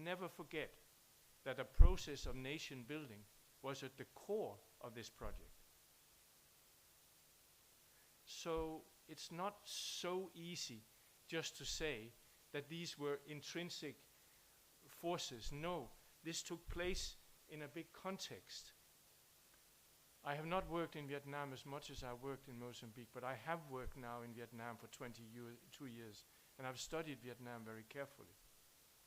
never forget that a process of nation building was at the core of this project. So it's not so easy just to say that these were intrinsic forces. No, this took place in a big context. I have not worked in Vietnam as much as I worked in Mozambique, but I have worked now in Vietnam for 22 years, and I've studied Vietnam very carefully.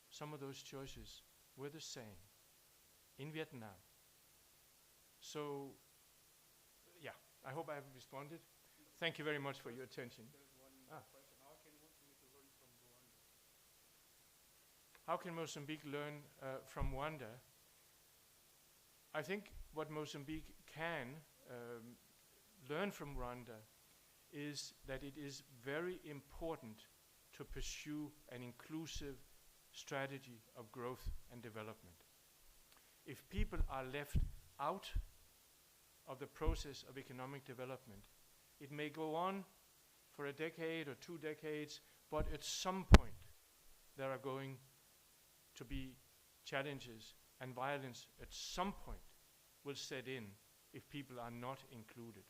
Some of those choices were the same in Vietnam. So, yeah, I hope I have responded. Thank you very much for your attention. There's one question. How can Mozambique learn from Rwanda? I think what Mozambique can learn from Rwanda is that it is very important to pursue an inclusive strategy of growth and development. If people are left out of the process of economic development, it may go on for a decade or 2 decades, but at some point there are going to be challenges, and violence at some point will set in if people are not included.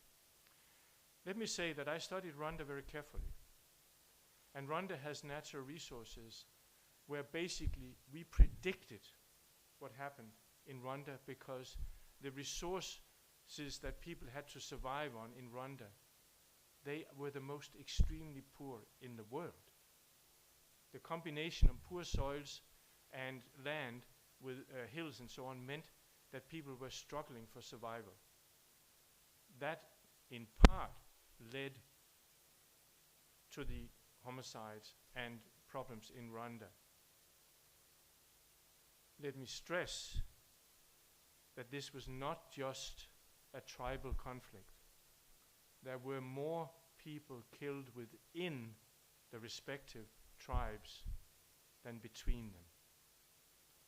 Let me say that I studied Rwanda very carefully. And Rwanda has natural resources where basically we predicted what happened in Rwanda because the resources that people had to survive on in Rwanda, they were the most extremely poor in the world. The combination of poor soils and land with hills and so on meant that people were struggling for survival. That, in part, led to the homicides and problems in Rwanda. Let me stress that this was not just a tribal conflict. There were more people killed within the respective tribes than between them,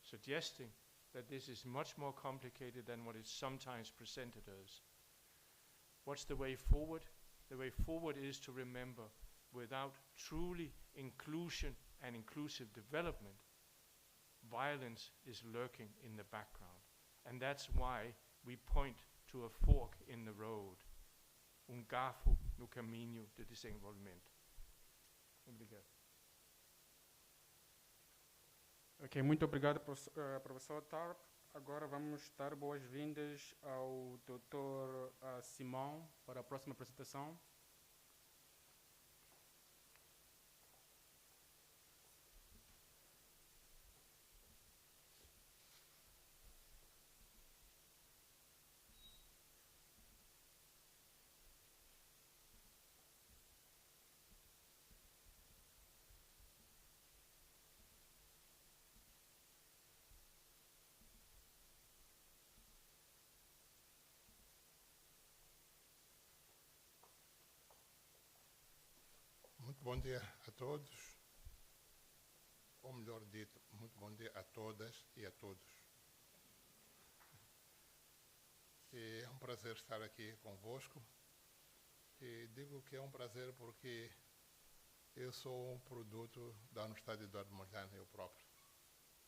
suggesting that this is much more complicated than what is sometimes presented as. What's the way forward? The way forward is to remember, without truly inclusion and inclusive development, violence is lurking in the background. And that's why we point to a fork in the road. Garfo no caminho de desenvolvimento. Obrigado. Ok, muito obrigado, professor Tarp. Agora vamos dar boas-vindas ao Dr. Simão para a próxima apresentação. Muito bom dia a todos, ou melhor dito, muito bom dia a todas e a todos. É um prazer estar aqui convosco. E digo que é um prazer porque eu sou um produto da Universidade Eduardo Mondlane, eu próprio.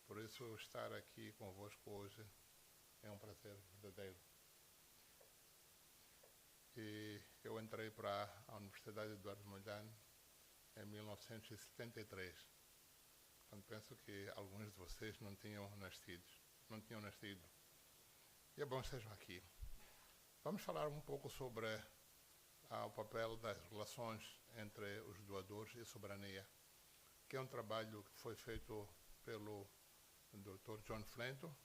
Por isso, estar aqui convosco hoje é um prazer verdadeiro. E eu entrei para a Universidade Eduardo Mondlane em 1973. Portanto, penso que alguns de vocês não tinham nascido. E é bom que estejam aqui. Vamos falar um pouco sobre o papel das relações entre os doadores e soberania, que é um trabalho que foi feito pelo Dr. John Flento,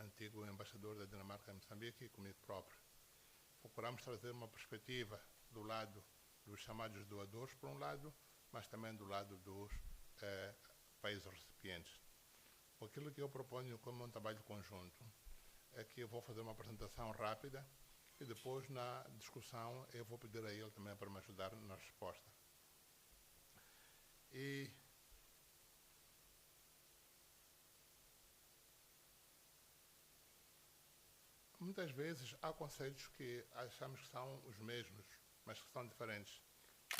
antigo embaixador da Dinamarca em Moçambique, e comigo próprio. Procuramos trazer uma perspectiva do lado dos chamados doadores, por um lado, mas também do lado dos países recipientes. Aquilo que eu proponho como um trabalho conjunto é que eu vou fazer uma apresentação rápida e depois, na discussão, eu vou pedir a ele também para me ajudar na resposta. E muitas vezes há conceitos que achamos que são os mesmos, mas que são diferentes.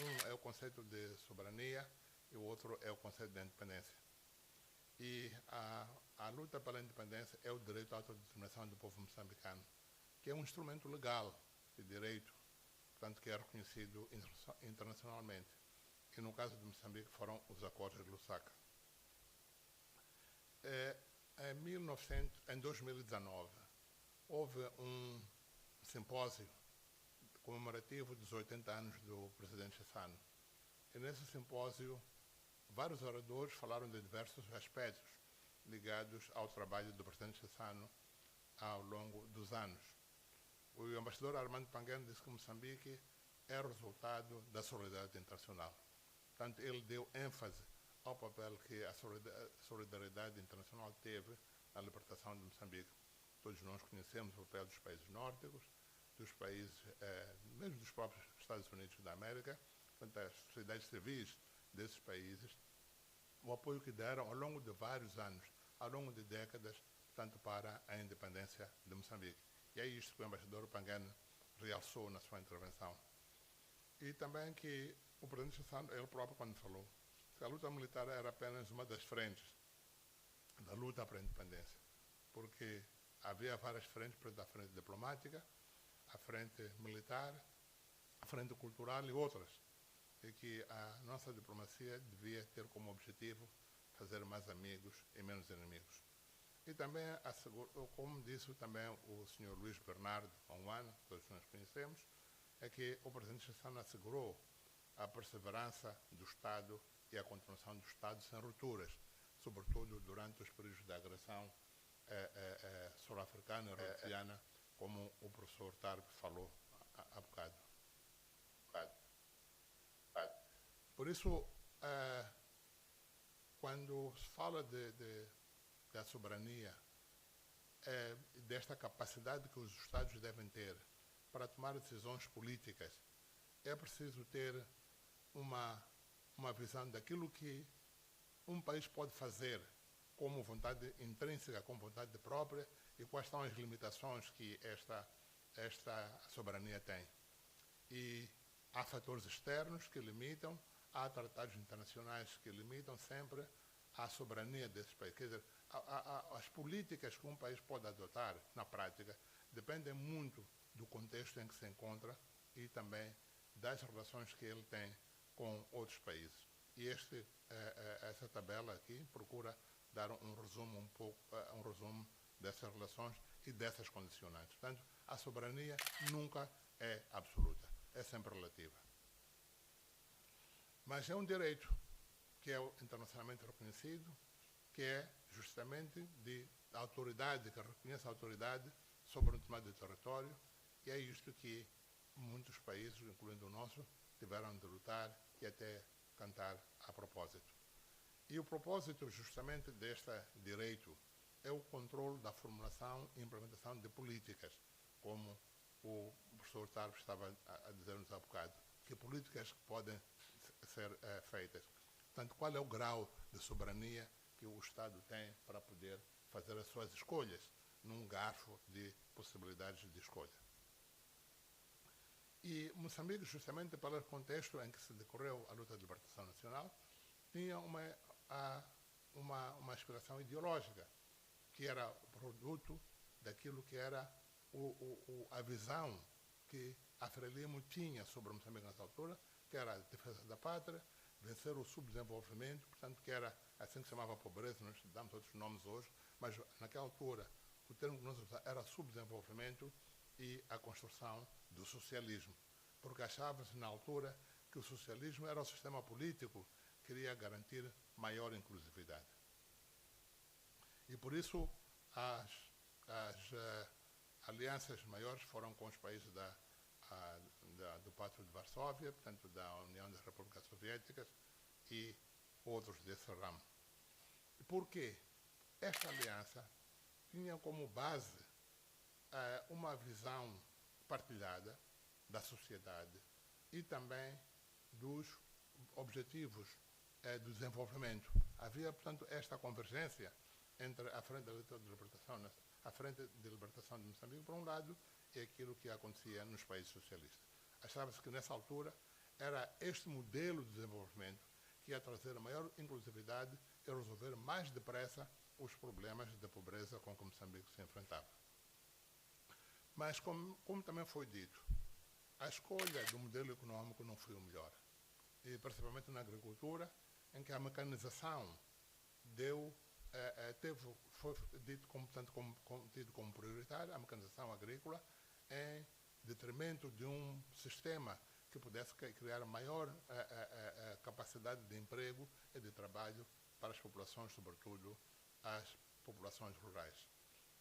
Um é o conceito de soberania e o outro é o conceito de independência. E a luta pela independência é o direito à autodeterminação do povo moçambicano, que é um instrumento legal de direito, portanto, que é reconhecido internacionalmente. E no caso de Moçambique foram os acordos de Lusaka. Em 2019, houve um simpósio comemorativo dos 80 anos do presidente Chissano. E nesse simpósio, vários oradores falaram de diversos aspectos ligados ao trabalho do presidente Chissano ao longo dos anos. O embaixador Armando Pangueno disse que Moçambique é resultado da solidariedade internacional. Portanto, ele deu ênfase ao papel que a solidariedade internacional teve na libertação de Moçambique. Todos nós conhecemos o papel dos países nórdicos, dos países, mesmo dos próprios Estados Unidos da América, portanto, as sociedades civis desses países, o apoio que deram ao longo de vários anos, ao longo de décadas, tanto para a independência de Moçambique. E é isto que o embaixador Pangueno realçou na sua intervenção. E também que o presidente Chissano, ele próprio, quando falou, que a luta militar era apenas uma das frentes da luta para a independência, porque havia várias frentes, a frente diplomática, a frente militar, a frente cultural e outras, e que a nossa diplomacia devia ter como objetivo fazer mais amigos e menos inimigos. E também, como disse também o senhor Luís Bernardo, há um ano, todos nós conhecemos, é que o presidente Chissano assegurou a perseverança do Estado e a continuação do Estado sem rupturas, sobretudo durante os períodos da agressão sul-africana e rhodesiana, como o professor Tarp falou há bocado. Por isso, quando se fala da soberania, desta capacidade que os Estados devem ter para tomar decisões políticas, é preciso ter uma visão daquilo que um país pode fazer como vontade intrínseca, como vontade própria, e quais são as limitações que esta soberania tem. E há fatores externos que limitam, há tratados internacionais que limitam sempre a soberania desses países. Quer dizer, as políticas que um país pode adotar, na prática, dependem muito do contexto em que se encontra e também das relações que ele tem com outros países. E essa tabela aqui procura dar um resumo dessas relações e dessas condicionantes. Portanto, a soberania nunca é absoluta, é sempre relativa. Mas é um direito que é internacionalmente reconhecido, que é justamente da autoridade, que reconhece a autoridade sobre um determinado território, e é isto que muitos países, incluindo o nosso, tiveram de lutar e até cantar a propósito. E o propósito justamente deste direito é o controle da formulação e implementação de políticas, como o professor Tarp estava a dizer-nos há bocado, que políticas podem ser feitas. Portanto, qual é o grau de soberania que o Estado tem para poder fazer as suas escolhas, num garfo de possibilidades de escolha. E Moçambique, justamente pelo contexto em que se decorreu a luta de libertação nacional, tinha uma aspiração ideológica, que era produto daquilo que era a visão que a Frelimo tinha sobre Moçambique nessa altura, que era a defesa da pátria, vencer o subdesenvolvimento, portanto, que era assim que se chamava a pobreza, nós damos outros nomes hoje, mas naquela altura o termo que nós usávamos era subdesenvolvimento e a construção do socialismo, porque achava-se na altura que o socialismo era o sistema político que queria garantir maior inclusividade. E por isso as alianças maiores foram com os países do Pacto de Varsóvia, portanto da União das Repúblicas Soviéticas e outros desse ramo. E por quê? Esta aliança tinha como base uma visão partilhada da sociedade e também dos objetivos do desenvolvimento. Havia, portanto, esta convergência entre a Frente de Libertação, a Frente de Libertação de Moçambique, por um lado, e aquilo que acontecia nos países socialistas. Achava-se que, nessa altura, era este modelo de desenvolvimento que ia trazer maior inclusividade e resolver mais depressa os problemas de pobreza com que Moçambique se enfrentava. Mas, como também foi dito, a escolha do modelo econômico não foi o melhor. E principalmente na agricultura, em que a mecanização foi tido como prioritária, a mecanização agrícola, em detrimento de um sistema que pudesse criar maior capacidade de emprego e de trabalho para as populações, sobretudo as populações rurais.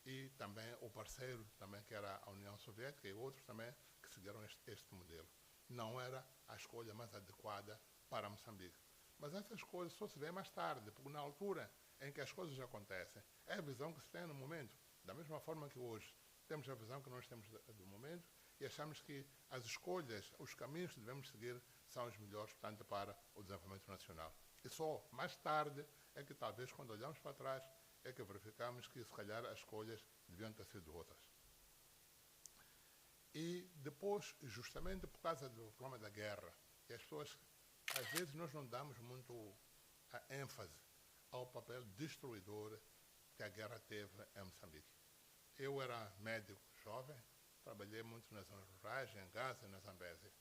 E também o parceiro, também, que era a União Soviética, e outros também que seguiram este modelo. Não era a escolha mais adequada para Moçambique. Mas essa escolha só se vê mais tarde, porque na altura em que as coisas acontecem, é a visão que se tem no momento. Da mesma forma que hoje temos a visão que nós temos do momento e achamos que as escolhas, os caminhos que devemos seguir são os melhores, portanto, para o desenvolvimento nacional. E só mais tarde é que, talvez, quando olhamos para trás, é que verificamos que, se calhar, as escolhas deviam ter sido outras. E depois, justamente por causa do problema da guerra, e as pessoas, às vezes, nós não damos muito a ênfase ao papel destruidor que a guerra teve em Moçambique. Eu era médico jovem, trabalhei muito nas zonas rurais, em Gaza e na Zambésia.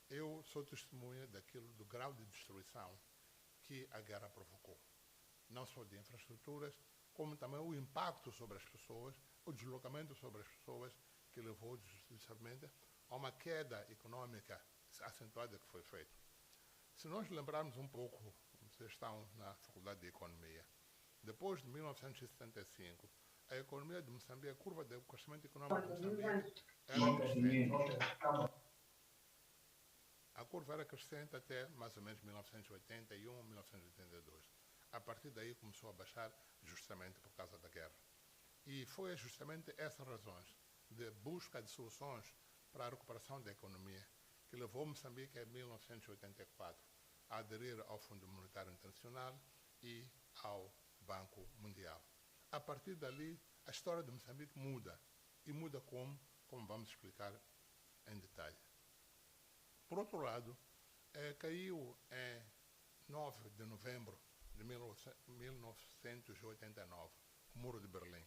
Eu sou testemunha do grau de destruição que a guerra provocou. Não só de infraestruturas, como também o impacto sobre as pessoas, o deslocamento sobre as pessoas, que levou justamente a uma queda econômica acentuada que foi feita. Se nós lembrarmos um pouco, vocês estão na Faculdade de Economia, depois de 1975, a economia de Moçambique, a curva de crescimento econômico de Moçambique era crescente. A curva era crescente até mais ou menos 1981, 1982. A partir daí começou a baixar justamente por causa da guerra. E foi justamente essas razões de busca de soluções para a recuperação da economia que levou Moçambique em 1984 a aderir ao Fundo Monetário Internacional e ao Banco Mundial. A partir dali, a história de Moçambique muda. E muda como vamos explicar em detalhe. Por outro lado, caiu em 9 de novembro de 1989 o Muro de Berlim,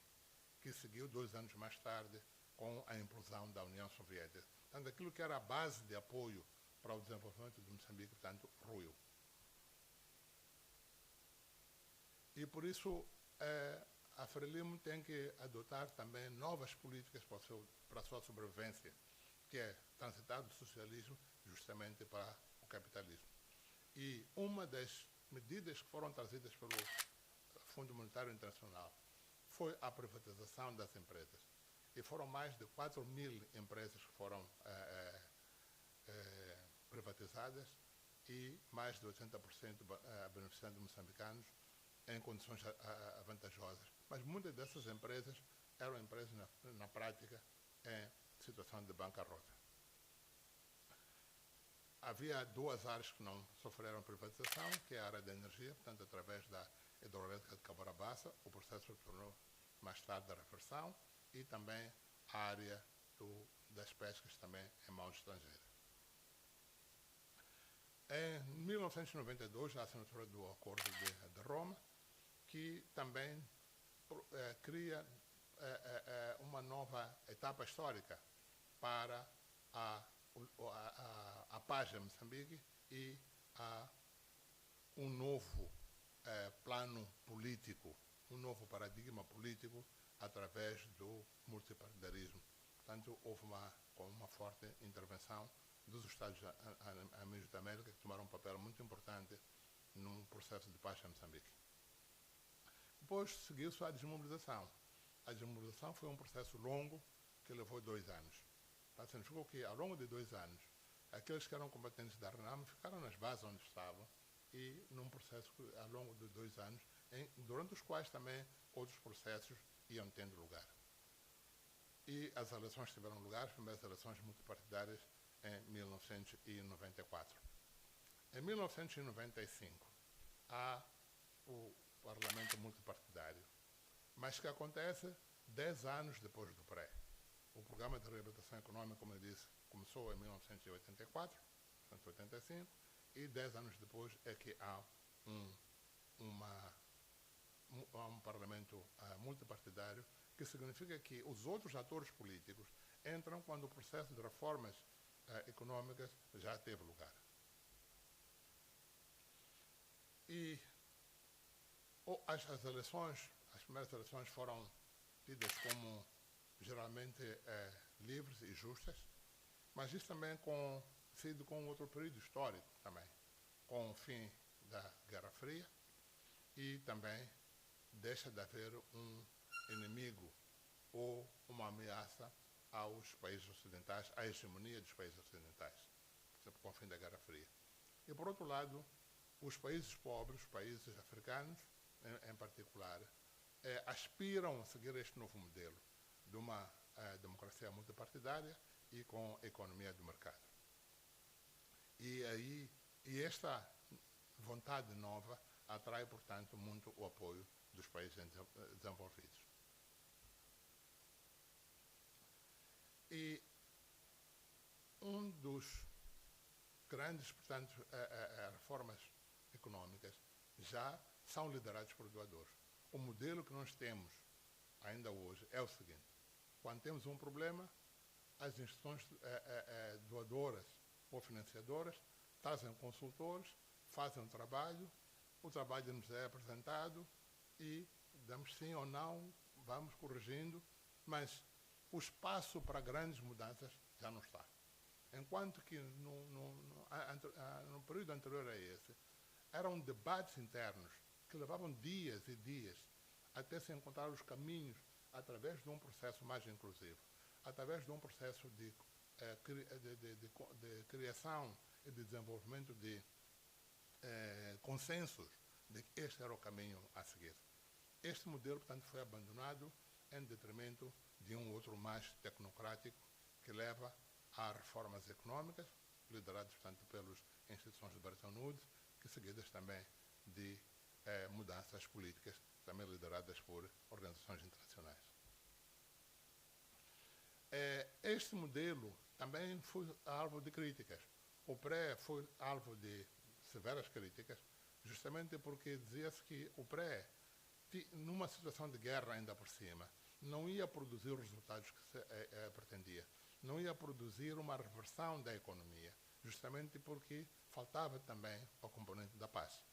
que seguiu 2 anos mais tarde com a implosão da União Soviética. Portanto, aquilo que era a base de apoio para o desenvolvimento de Moçambique, portanto, ruiu. E por isso a Frelimo tem que adotar também novas políticas para a sua sobrevivência, que é transitar do socialismo justamente para o capitalismo. E uma das medidas que foram trazidas pelo Fundo Monetário Internacional foi a privatização das empresas. E foram mais de 4.000 empresas que foram privatizadas e mais de 80% beneficiando moçambicanos em condições vantajosas. Mas muitas dessas empresas eram empresas, na prática, em situação de bancarrota. Havia 2 áreas que não sofreram privatização, que é a área da energia, portanto, através da hidroelétrica de Cabarabaça, o processo se tornou mais tarde da reversão, e também a área das pescas, também em mãos estrangeiras. Em 1992, a assinatura do Acordo de Roma, que também cria uma nova etapa histórica para a paz em Moçambique e um novo plano político, um novo paradigma político através do multipartidarismo. Portanto, houve uma forte intervenção dos Estados Amigos da América, que tomaram um papel muito importante num processo de paz em Moçambique. Depois seguiu-se a desmobilização. A desmobilização foi um processo longo que levou 2 anos. Significou que, ao longo de 2 anos, aqueles que eram combatentes da RENAM ficaram nas bases onde estavam e num processo que, ao longo de 2 anos, durante os quais também outros processos iam tendo lugar. E as eleições tiveram lugar, as primeiras eleições multipartidárias, em 1994. Em 1995, há o Parlamento multipartidário, mas que acontece 10 anos depois do pré. O Programa de Reabilitação Econômica, como eu disse, começou em 1984, 1985, e 10 anos depois é que há um parlamento multipartidário, que significa que os outros atores políticos entram quando o processo de reformas econômicas já teve lugar. E as primeiras eleições foram tidas como geralmente livres e justas, mas isso também coincide com outro período histórico também, com o fim da Guerra Fria, e também deixa de haver um inimigo ou uma ameaça aos países ocidentais, à hegemonia dos países ocidentais, por exemplo, com o fim da Guerra Fria. E, por outro lado, os países pobres, os países africanos, em particular, aspiram a seguir este novo modelo de uma democracia multipartidária e com a economia do mercado. E esta vontade nova atrai, portanto, muito o apoio dos países desenvolvidos. E um dos grandes, portanto, reformas econômicas já são liderados por doadores. O modelo que nós temos ainda hoje é o seguinte: quando temos um problema, as instituições doadoras ou financiadoras trazem consultores, fazem um trabalho, o trabalho nos é apresentado e damos sim ou não, vamos corrigindo, mas o espaço para grandes mudanças já não está. Enquanto que no período anterior a esse, eram debates internos que levavam dias e dias até se encontrar os caminhos através de um processo mais inclusivo, através de um processo de criação e de desenvolvimento de consensos de que este era o caminho a seguir. Este modelo, portanto, foi abandonado em detrimento de um outro mais tecnocrático que leva a reformas econômicas, lideradas, portanto, pelas instituições de Bretton Woods, que seguidas também de mudanças políticas, também lideradas por organizações internacionais. Este modelo também foi alvo de críticas. O pré foi alvo de severas críticas, justamente porque dizia-se que o pré, numa situação de guerra ainda por cima, não ia produzir os resultados que se pretendia, não ia produzir uma reversão da economia, justamente porque faltava também o componente da paz.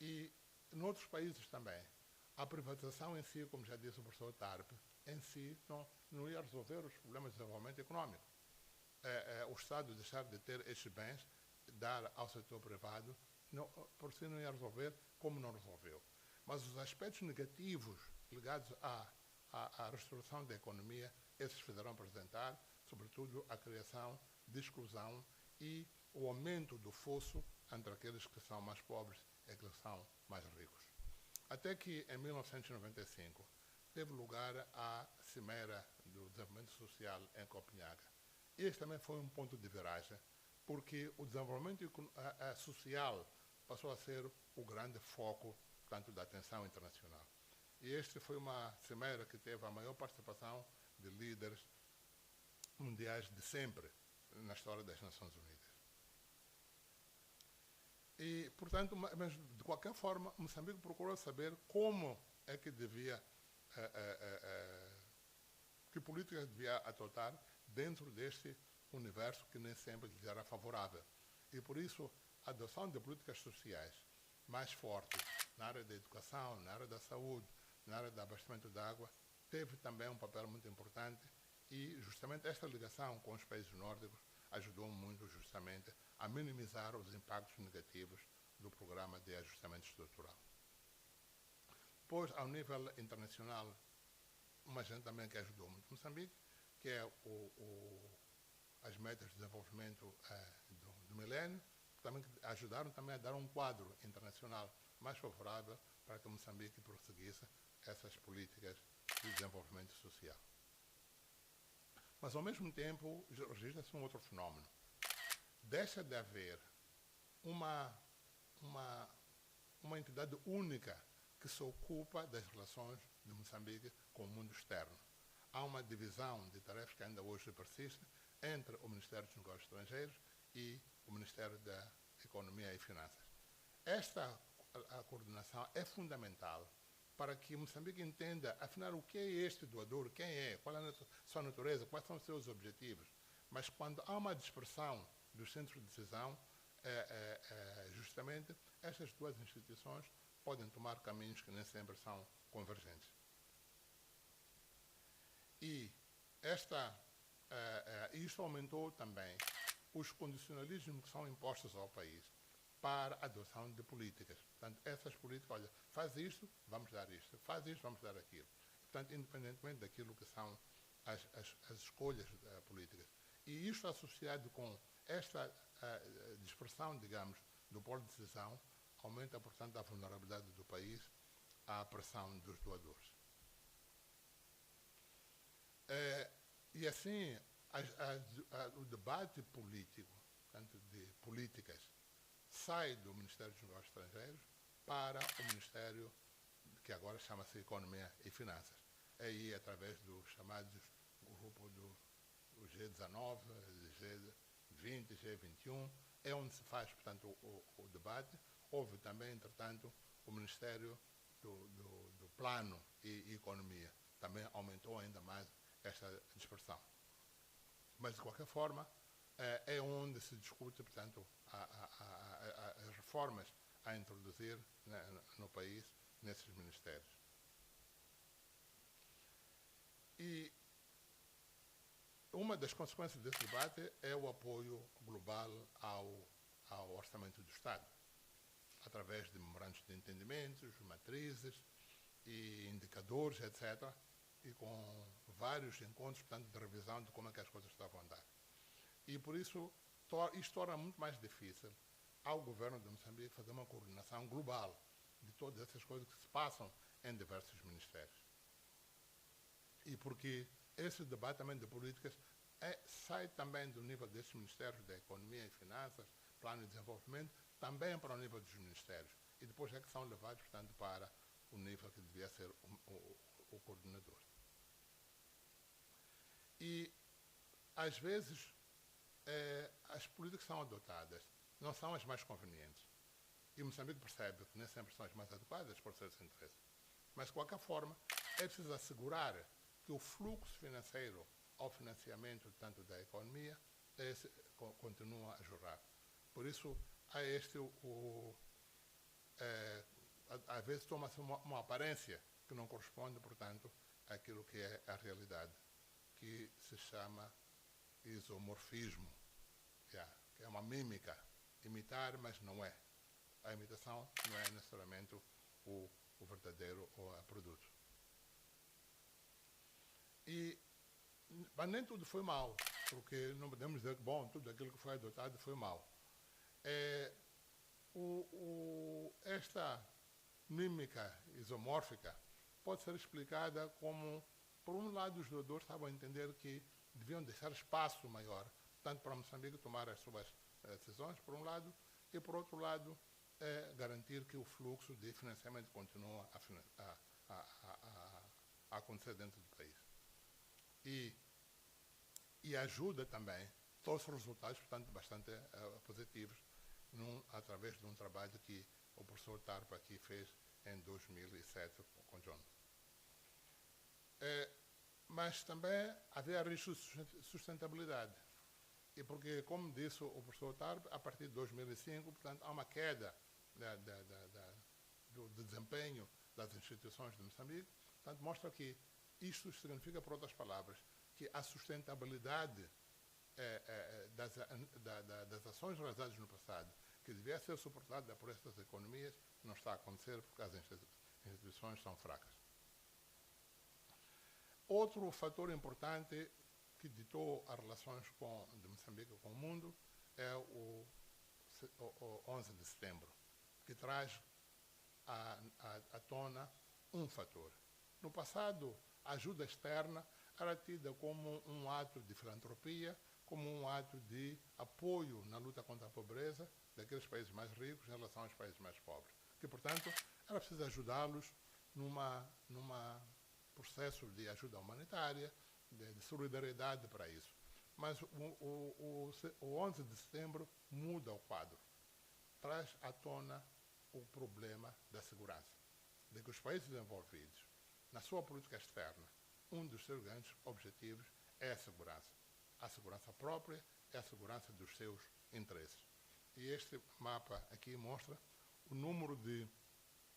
E em outros países também, a privatização em si, como já disse o professor Tarp, em si não ia resolver os problemas de desenvolvimento econômico. O Estado deixar de ter estes bens, dar ao setor privado, por si não ia resolver, como não resolveu. Mas os aspectos negativos ligados à restauração da economia, esses fizeram apresentar, sobretudo a criação de exclusão e o aumento do fosso entre aqueles que são mais pobres e aqueles que são mais ricos. Até que, em 1995, teve lugar a Cimeira do Desenvolvimento Social em Copenhague. Este também foi um ponto de viragem, porque o desenvolvimento social passou a ser o grande foco, tanto da atenção internacional. E este foi uma cimeira que teve a maior participação de líderes mundiais de sempre na história das Nações Unidas. E, portanto, mas de qualquer forma, Moçambique procurou saber como é que devia, que políticas devia adotar dentro deste universo que nem sempre lhes era favorável. E, por isso, a adoção de políticas sociais mais fortes na área da educação, na área da saúde, na área do abastecimento de água, teve também um papel muito importante e, justamente, esta ligação com os países nórdicos ajudou muito, justamente, a minimizar os impactos negativos do programa de ajustamento estrutural. Depois, ao nível internacional, uma agenda também que ajudou muito Moçambique, que é as metas de desenvolvimento do milénio, que também ajudaram também a dar um quadro internacional mais favorável para que Moçambique prosseguisse essas políticas de desenvolvimento social. Mas, ao mesmo tempo, registra-se um outro fenómeno. Deixa de haver uma entidade única que se ocupa das relações de Moçambique com o mundo externo. Há uma divisão de tarefas que ainda hoje persiste entre o Ministério dos Negócios Estrangeiros e o Ministério da Economia e Finanças. Esta coordenação é fundamental para que Moçambique entenda, afinal, o que é este doador, quem é, qual é a sua natureza, quais são os seus objetivos. Mas quando há uma dispersão dos centros de decisão, justamente estas duas instituições podem tomar caminhos que nem sempre são convergentes. E isto aumentou também os condicionalismos que são impostos ao país para a adoção de políticas. Portanto, essas políticas, olha, faz isto, vamos dar isto, faz isto, vamos dar aquilo. Portanto, independentemente daquilo que são as escolhas políticas. E isto associado com esta dispersão, digamos, do polo de decisão, aumenta, portanto, a vulnerabilidade do país à pressão dos doadores. E assim, o debate político, portanto, de políticas, sai do Ministério dos Negócios Estrangeiros para o Ministério que agora chama-se Economia e Finanças. Aí, através dos chamados grupo do G19, G20, G21, é onde se faz, portanto, o debate. Houve também, entretanto, o Ministério do Plano e Economia. Também aumentou ainda mais esta dispersão. Mas, de qualquer forma, é onde se discute, portanto, as reformas a introduzir, né, no país, nesses ministérios. E uma das consequências desse debate é o apoio global ao orçamento do Estado, através de memorandos de entendimentos, matrizes e indicadores, etc., e com vários encontros, portanto, de revisão de como é que as coisas estavam a andar. E, por isso, isto torna muito mais difícil ao governo de Moçambique fazer uma coordenação global de todas essas coisas que se passam em diversos ministérios. E porque esse debate também de políticas sai também do nível desses ministérios da Economia e Finanças, Plano e Desenvolvimento, também para o nível dos ministérios. E depois é que são levados, portanto, para o nível que devia ser o coordenador. E, às vezes, as políticas que são adotadas não são as mais convenientes. E Moçambique percebe que nem sempre são as mais adequadas por seus interesses. Mas, de qualquer forma, é preciso assegurar que o fluxo financeiro ao financiamento, tanto da economia, continua a jorrar. Por isso, há às vezes toma-se uma aparência que não corresponde, portanto, àquilo que é a realidade, que se chama isomorfismo, que é uma mímica, imitar, mas não é. A imitação não é necessariamente o verdadeiro produto. Mas nem tudo foi mal, porque não podemos dizer que, bom, tudo aquilo que foi adotado foi mal. Esta mímica isomórfica pode ser explicada como, por um lado, os doadores estavam a entender que deviam deixar espaço maior, tanto para Moçambique tomar as suas decisões, por um lado, e, por outro lado, garantir que o fluxo de financiamento continua a acontecer dentro do país. E ajuda também todos os resultados, portanto, bastante positivos, através de um trabalho que o professor Tarpa aqui fez em 2007 com John. Mas também havia riscos de sustentabilidade. E porque, como disse o professor Tarpa, a partir de 2005, portanto, há uma queda do desempenho das instituições de Moçambique. Portanto, mostra que isto significa, por outras palavras, que a sustentabilidade das ações realizadas no passado, que devia ser suportada por estas economias, não está a acontecer porque as instituições são fracas. Outro fator importante que ditou as relações de Moçambique com o mundo é o 11 de setembro, que traz à tona um fator. No passado, a ajuda externa era tida como um ato de filantropia, como um ato de apoio na luta contra a pobreza daqueles países mais ricos em relação aos países mais pobres. Que, portanto, era preciso ajudá-los num processo de ajuda humanitária, de solidariedade para isso. Mas o 11 de setembro muda o quadro. Traz à tona o problema da segurança. de que os países desenvolvidos, na sua política externa, um dos seus grandes objetivos é a segurança própria é a segurança dos seus interesses. E este mapa aqui mostra o número de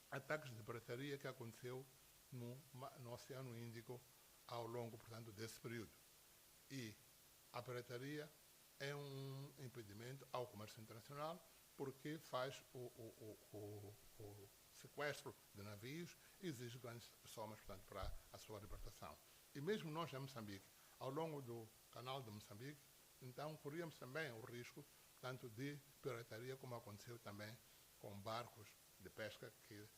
ataques de pirataria que aconteceu no Oceano Índico ao longo, portanto, desse período. E a pirataria é um impedimento ao comércio internacional porque faz o sequestro de navios e exige grandes somas, portanto, para a sua libertação. E mesmo nós, em Moçambique, ao longo do canal de Moçambique, então, corríamos também o risco, tanto de pirataria, como aconteceu também com barcos de pesca que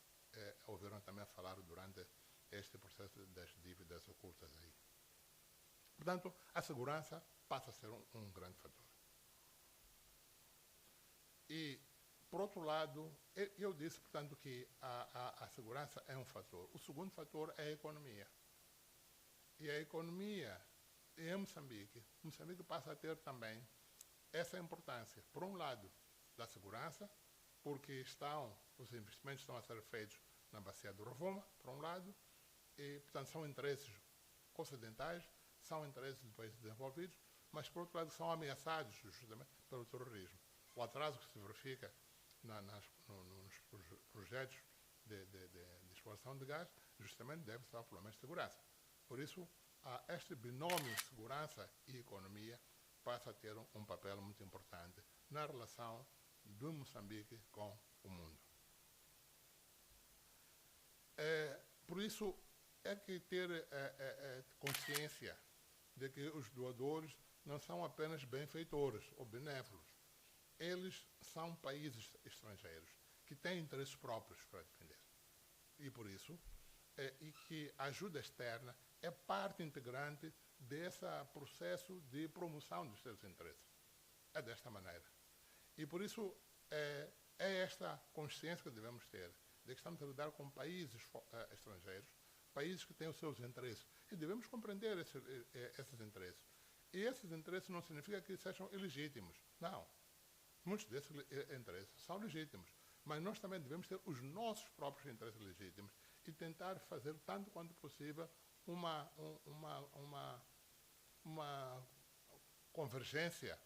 ouviram também falar durante este processo das dívidas ocultas aí. Portanto, a segurança passa a ser um grande fator. E, por outro lado, eu disse, portanto, que a segurança é um fator. O segundo fator é a economia. E a economia em Moçambique passa a ter também essa importância, por um lado, da segurança, porque os investimentos estão a ser feitos na bacia do Rovuma, por um lado, e, portanto, são interesses ocidentais, são interesses de países desenvolvidos, mas, por outro lado, são ameaçados justamente pelo terrorismo. O atraso que se verifica nos projetos de exploração de gás, justamente deve-se ao problema de segurança. Por isso, este binômio segurança e economia passa a ter um papel muito importante na relação do Moçambique com o mundo. Por isso, é que ter consciência de que os doadores não são apenas benfeitores ou benévolos. Eles são países estrangeiros que têm interesses próprios para defender. E por isso, e que a ajuda externa é parte integrante desse processo de promoção dos seus interesses. É desta maneira. E por isso é esta consciência que devemos ter, de que estamos a lidar com países estrangeiros, países que têm os seus interesses. E devemos compreender esses interesses. E esses interesses não significa que sejam ilegítimos. Não. Muitos desses interesses são legítimos. Mas nós também devemos ter os nossos próprios interesses legítimos e tentar fazer, tanto quanto possível, uma convergência,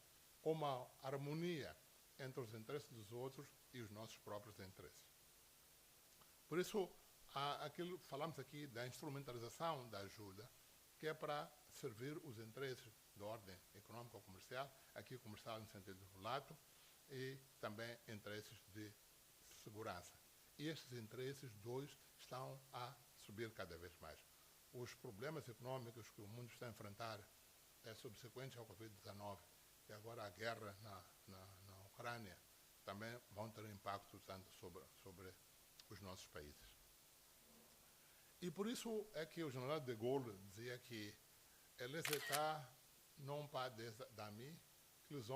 uma harmonia entre os interesses dos outros e os nossos próprios interesses. Por isso, falamos aqui da instrumentalização da ajuda, que é para servir os interesses de ordem econômica ou comercial, aqui comercial no sentido lato, e também interesses de segurança. E estes interesses, dois, estão a subir cada vez mais. Os problemas econômicos que o mundo está a enfrentar subsequentes ao Covid-19 e agora a guerra na Ucrânia também vão ter impacto tanto sobre os nossos países. E por isso é que o general de Gaulle dizia que les États n'ont pas d'amis, ils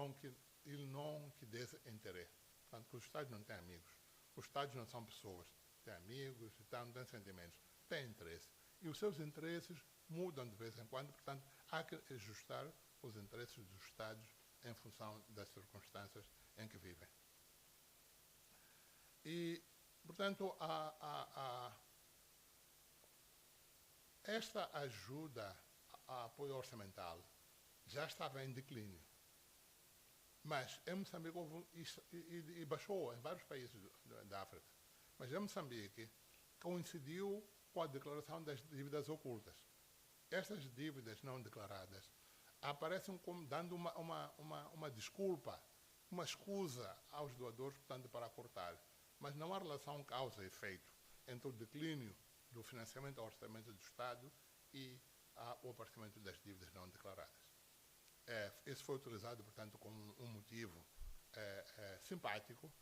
n'ont que des intérêts. Portanto, que os Estados não têm amigos. Os Estados não são pessoas. Têm amigos, não têm sentimentos. Têm interesse. E os seus interesses mudam de vez em quando, portanto, há que ajustar os interesses dos Estados em função das circunstâncias em que vivem. E, portanto, esta ajuda a apoio orçamental já estava em declínio. Mas em Moçambique e baixou em vários países da África. Mas em Moçambique coincidiu com a declaração das dívidas ocultas. Estas dívidas não declaradas aparecem como dando uma desculpa, uma escusa aos doadores, portanto, para cortar. Mas não há relação causa e efeito entre o declínio do financiamento ao orçamento do Estado e o aparecimento das dívidas não declaradas. Esse foi utilizado, portanto, como um motivo simpático,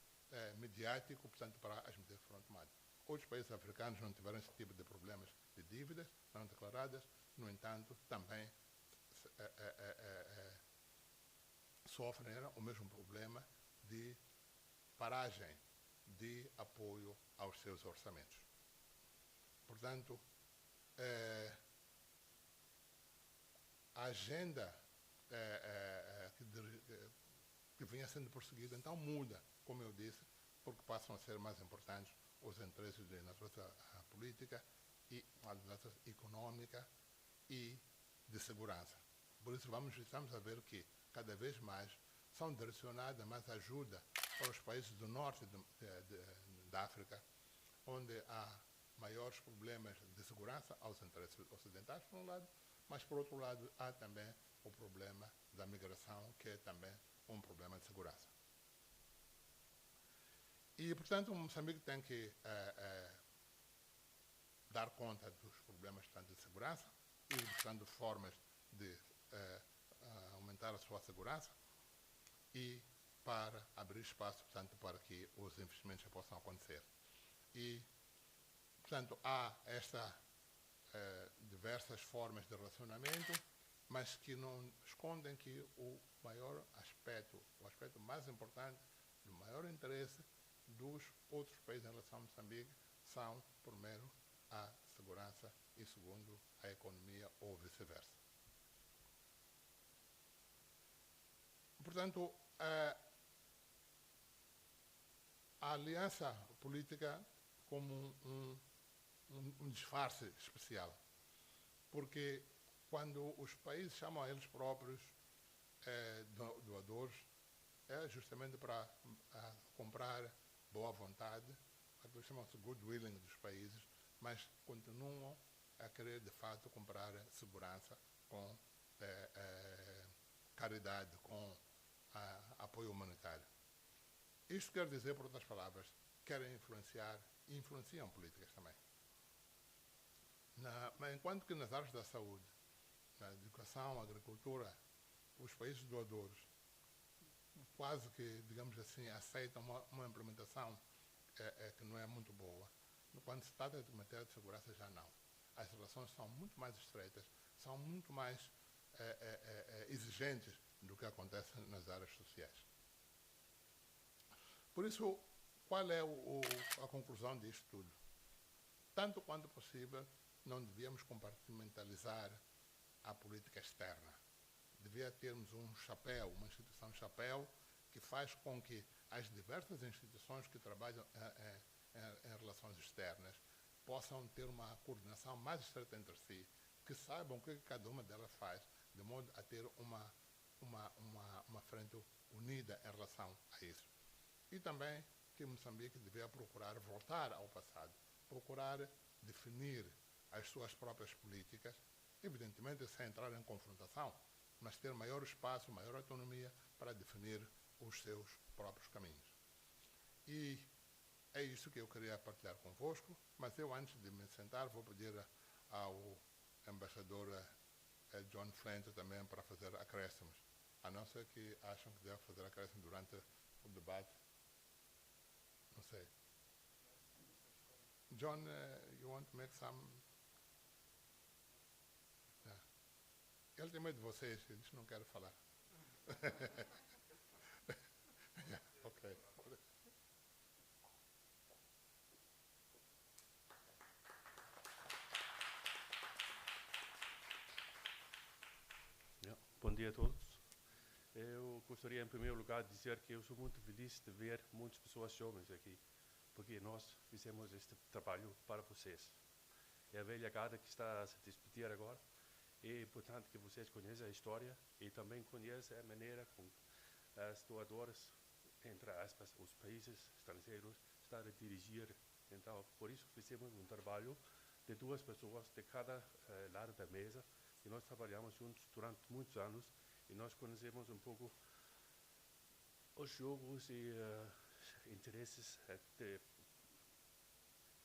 mediático, portanto, para as medidas que foram tomadas. Outros países africanos não tiveram esse tipo de problemas de dívidas não declaradas, no entanto, também sofrem o mesmo problema de paragem de apoio aos seus orçamentos. Portanto, a agenda que vinha sendo perseguida, então muda, como eu disse, porque passam a ser mais importantes os interesses de natureza política e uma atualização econômica e de segurança. Por isso estamos a ver que cada vez mais são direcionadas mais ajuda para os países do norte da África, onde há maiores problemas de segurança aos interesses ocidentais, por um lado, mas, por outro lado, há também o problema da migração, que é também um problema de segurança. E, portanto, Moçambique tem que dar conta dos problemas tanto de segurança e buscando formas de aumentar a sua segurança e para abrir espaço, portanto, para que os investimentos possam acontecer. E, portanto, há diversas formas de relacionamento, mas que não escondem que o aspecto mais importante, o maior interesse dos outros países em relação a Moçambique são, primeiro, a segurança e, segundo, a economia ou vice-versa. Portanto, a aliança política como um disfarce especial, porque quando os países chamam a eles próprios doadores, é justamente para comprar boa vontade, aquilo chamam-se goodwilling dos países, mas continuam a querer de fato comprar segurança com caridade, com apoio humanitário. Isto quer dizer, por outras palavras, querem influenciar e influenciam políticas também. Enquanto que nas áreas da saúde, na educação, agricultura, os países doadores quase que, digamos assim, aceitam uma implementação que não é muito boa. Quando se trata de matéria de segurança, já não. As relações são muito mais estreitas, são muito mais exigentes do que acontece nas áreas sociais. Por isso, qual é a conclusão disto tudo? Tanto quanto possível, não devíamos compartimentalizar a política externa. Devia termos um chapéu, uma instituição chapéu, que faz com que as diversas instituições que trabalham em relações externas possam ter uma coordenação mais estreita entre si, que saibam o que cada uma delas faz, de modo a ter uma frente unida em relação a isso. E também que Moçambique devia procurar voltar ao passado, procurar definir as suas próprias políticas, evidentemente sem entrar em confrontação, mas ter maior espaço, maior autonomia para definir os seus próprios caminhos. E é isso que eu queria partilhar convosco, mas eu, antes de me sentar, vou pedir ao embaixador John Flint também para fazer acréscimos, a não ser que acham que deve fazer acréscimos durante o debate. Não sei. John, you want to make some... Yeah. Ele tem medo de vocês, ele diz que não quer falar. Yeah, ok. Bom dia a todos. Eu gostaria, em primeiro lugar, de dizer que eu sou muito feliz de ver muitas pessoas jovens aqui, porque nós fizemos este trabalho para vocês. É a velha guarda que está a se despedir agora. É importante que vocês conheçam a história e também conheçam a maneira como as doadoras, entre aspas, os países estrangeiros, estão a dirigir. Então, por isso fizemos um trabalho de 2 pessoas de cada lado da mesa, e nós trabalhamos juntos durante muitos anos, e nós conhecemos um pouco os jogos e interesses,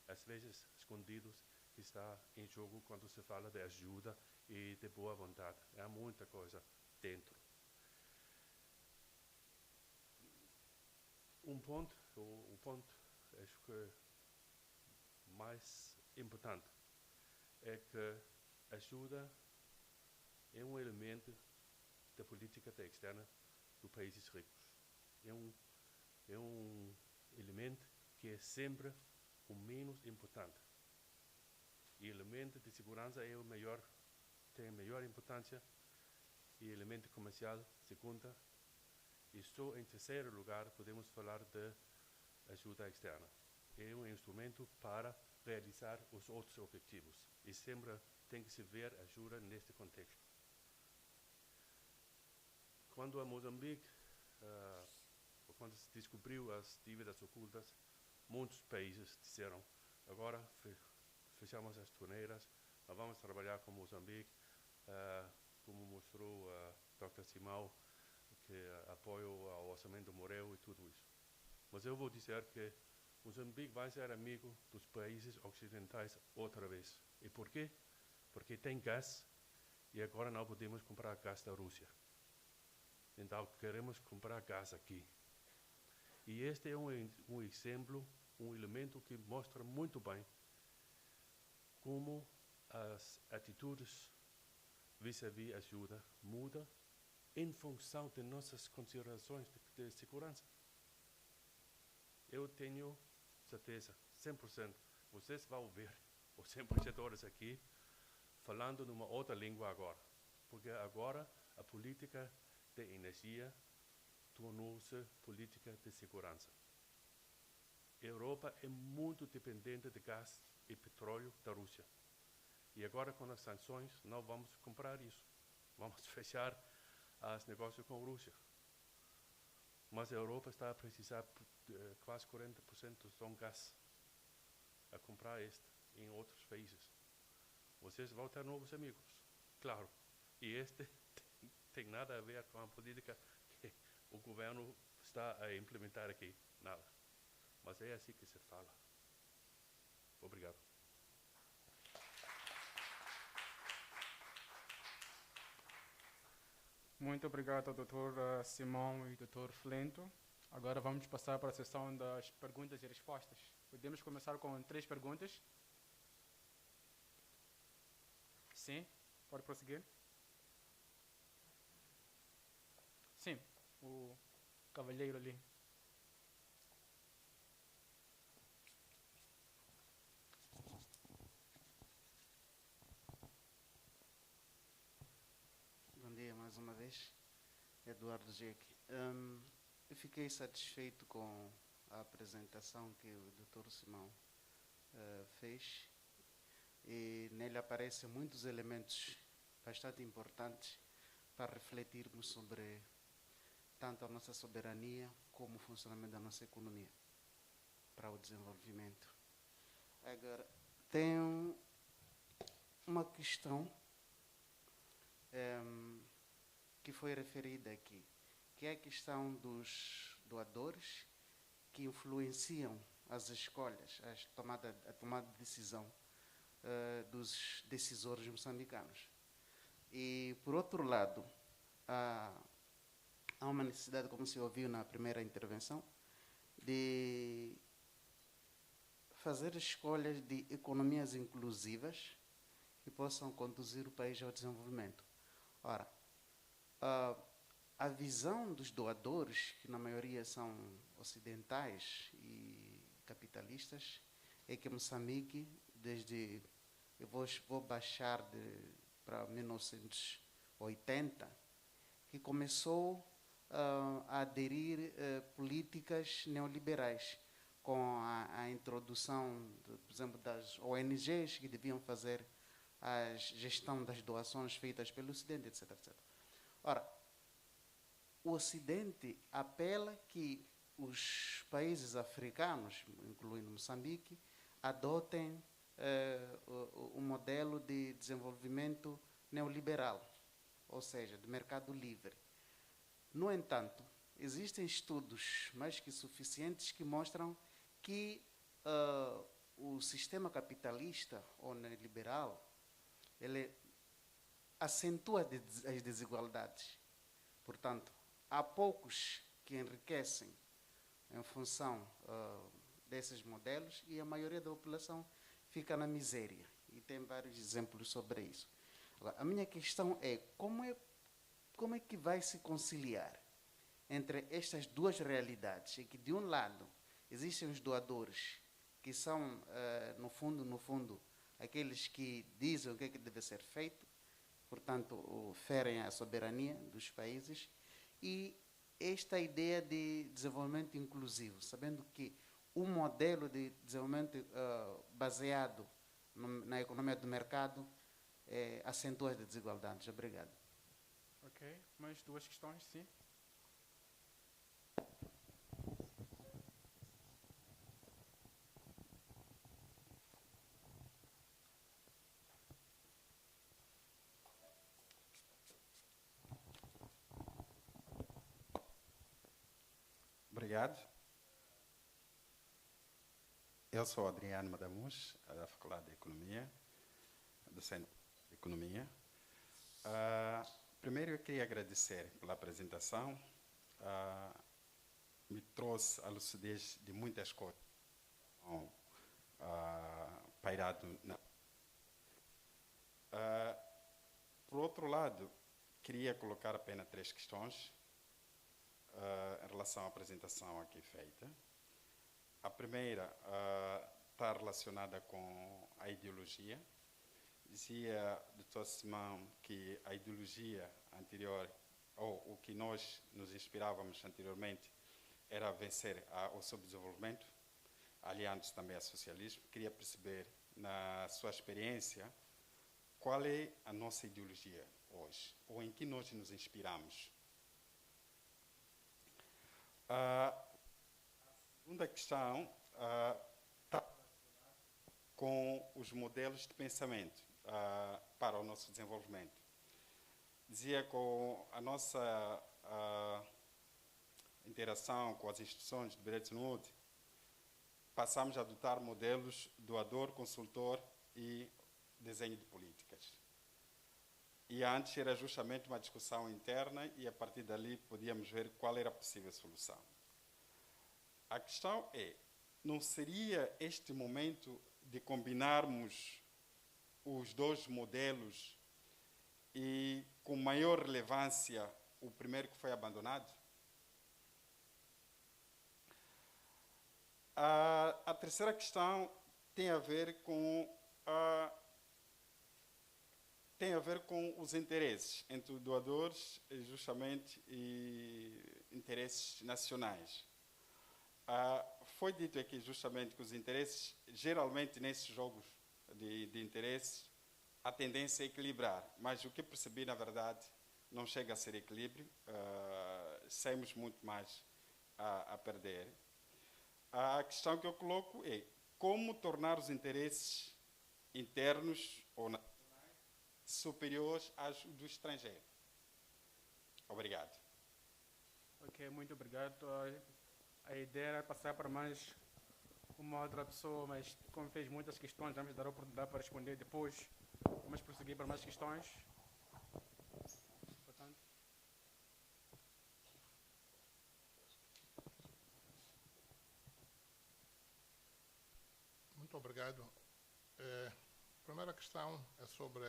às vezes escondidos, que está em jogo quando se fala de ajuda e de boa vontade. Há muita coisa dentro. O ponto acho que mais importante é que ajuda é um elemento da política externa dos países ricos. É um elemento que é sempre o menos importante. E o elemento de segurança é tem a maior importância, e o elemento comercial, segunda, e só em terceiro lugar podemos falar de ajuda externa. É um instrumento para realizar os outros objetivos. E sempre tem que se ver ajuda neste contexto. Quando a Moçambique, quando se descobriu as dívidas ocultas, muitos países disseram, agora fechamos as torneiras, vamos trabalhar com Moçambique, como mostrou Dr. Simão, que apoio ao orçamento morreu e tudo isso. Mas eu vou dizer que Moçambique vai ser amigo dos países ocidentais outra vez. E por quê? Porque tem gás e agora não podemos comprar gás da Rússia. Então queremos comprar gás aqui. E este é um exemplo, um elemento que mostra muito bem como as atitudes vis-à-vis ajuda mudam em função de nossas considerações de segurança. Eu tenho certeza, 100%, vocês vão ver os 100% aqui falando numa outra língua agora. Porque agora a política de energia tornou-se política de segurança. A Europa é muito dependente de gás e petróleo da Rússia. E agora com as sanções não vamos comprar isso. Vamos fechar os negócios com a Rússia. Mas a Europa está a precisar de quase 40% de gás a comprar este em outros países. Vocês vão ter novos amigos, claro. E este tem nada a ver com a política que o governo está a implementar aqui, nada. Mas é assim que se fala. Obrigado. Muito obrigado, Dr. Simão e Dr. Flento. Agora vamos passar para a sessão das perguntas e respostas. Podemos começar com 3 perguntas? Sim, pode prosseguir. Sim, o cavalheiro ali. Bom dia mais uma vez, Eduardo Jeque. Eu fiquei satisfeito com a apresentação que o Dr. Simão fez e nele aparecem muitos elementos bastante importantes para refletirmos sobre tanto a nossa soberania como o funcionamento da nossa economia para o desenvolvimento. Agora, tenho uma questão que foi referida aqui, que é a questão dos doadores que influenciam as escolhas, a tomada de decisão dos decisores moçambicanos. E, por outro lado, há uma necessidade, como se ouviu na primeira intervenção, de fazer escolhas de economias inclusivas que possam conduzir o país ao desenvolvimento. Ora, a visão dos doadores, que na maioria são ocidentais e capitalistas, é que Moçambique, eu vou baixar para 1980, que começou a aderir políticas neoliberais, com a introdução, por exemplo, das ONGs que deviam fazer a gestão das doações feitas pelo Ocidente, etc, etc. Ora, o Ocidente apela que os países africanos, incluindo Moçambique, adotem o modelo de desenvolvimento neoliberal, ou seja, de mercado livre. No entanto, existem estudos mais que suficientes que mostram que o sistema capitalista ou neoliberal ele acentua as desigualdades. Portanto, há poucos que enriquecem em função desses modelos e a maioria da população fica na miséria. E tem vários exemplos sobre isso. Agora, a minha questão é como é que vai se conciliar entre estas duas realidades? É que, de um lado, existem os doadores, que são, no fundo, aqueles que dizem o que é que deve ser feito, portanto, ferem a soberania dos países, e esta ideia de desenvolvimento inclusivo, sabendo que o modelo de desenvolvimento baseado na economia do mercado acentua as desigualdades. Obrigado. Ok, mais duas questões, sim. Obrigado. Eu sou Adriano Madamus, da Faculdade de Economia, do Centro de Economia. Primeiro, eu queria agradecer pela apresentação. Me trouxe a lucidez de muitas coisas pairado na... Por outro lado, queria colocar apenas 3 questões em relação à apresentação aqui feita. A primeira está relacionada com a ideologia. Dizia o Dr. Simão que a ideologia anterior, ou o que nós nos inspirávamos anteriormente, era vencer o subdesenvolvimento, aliando-se também ao socialismo. Queria perceber, na sua experiência, qual é a nossa ideologia hoje, ou em que nós nos inspiramos. A segunda questão está com os modelos de pensamento para o nosso desenvolvimento. Dizia que com a nossa interação com as instituições de Bretton Woods, passamos a adotar modelos doador, consultor e desenho de políticas. E antes era justamente uma discussão interna e a partir dali podíamos ver qual era a possível solução. A questão é, não seria este momento de combinarmos os 2 modelos e, com maior relevância, o primeiro que foi abandonado? A terceira questão tem a ver com os interesses entre doadores, justamente, e interesses nacionais. Foi dito aqui justamente que os interesses, geralmente nesses jogos de interesses, a tendência é equilibrar, mas o que percebi, na verdade, não chega a ser equilíbrio, saímos muito mais a perder. A questão que eu coloco é como tornar os interesses internos ou nacionais superiores aos do estrangeiro. Obrigado. Ok, muito obrigado. A ideia era passar para mais uma outra pessoa, mas como fez muitas questões, vamos dar a oportunidade para responder depois. Vamos prosseguir para mais questões. Portanto, Muito obrigado. A primeira questão é sobre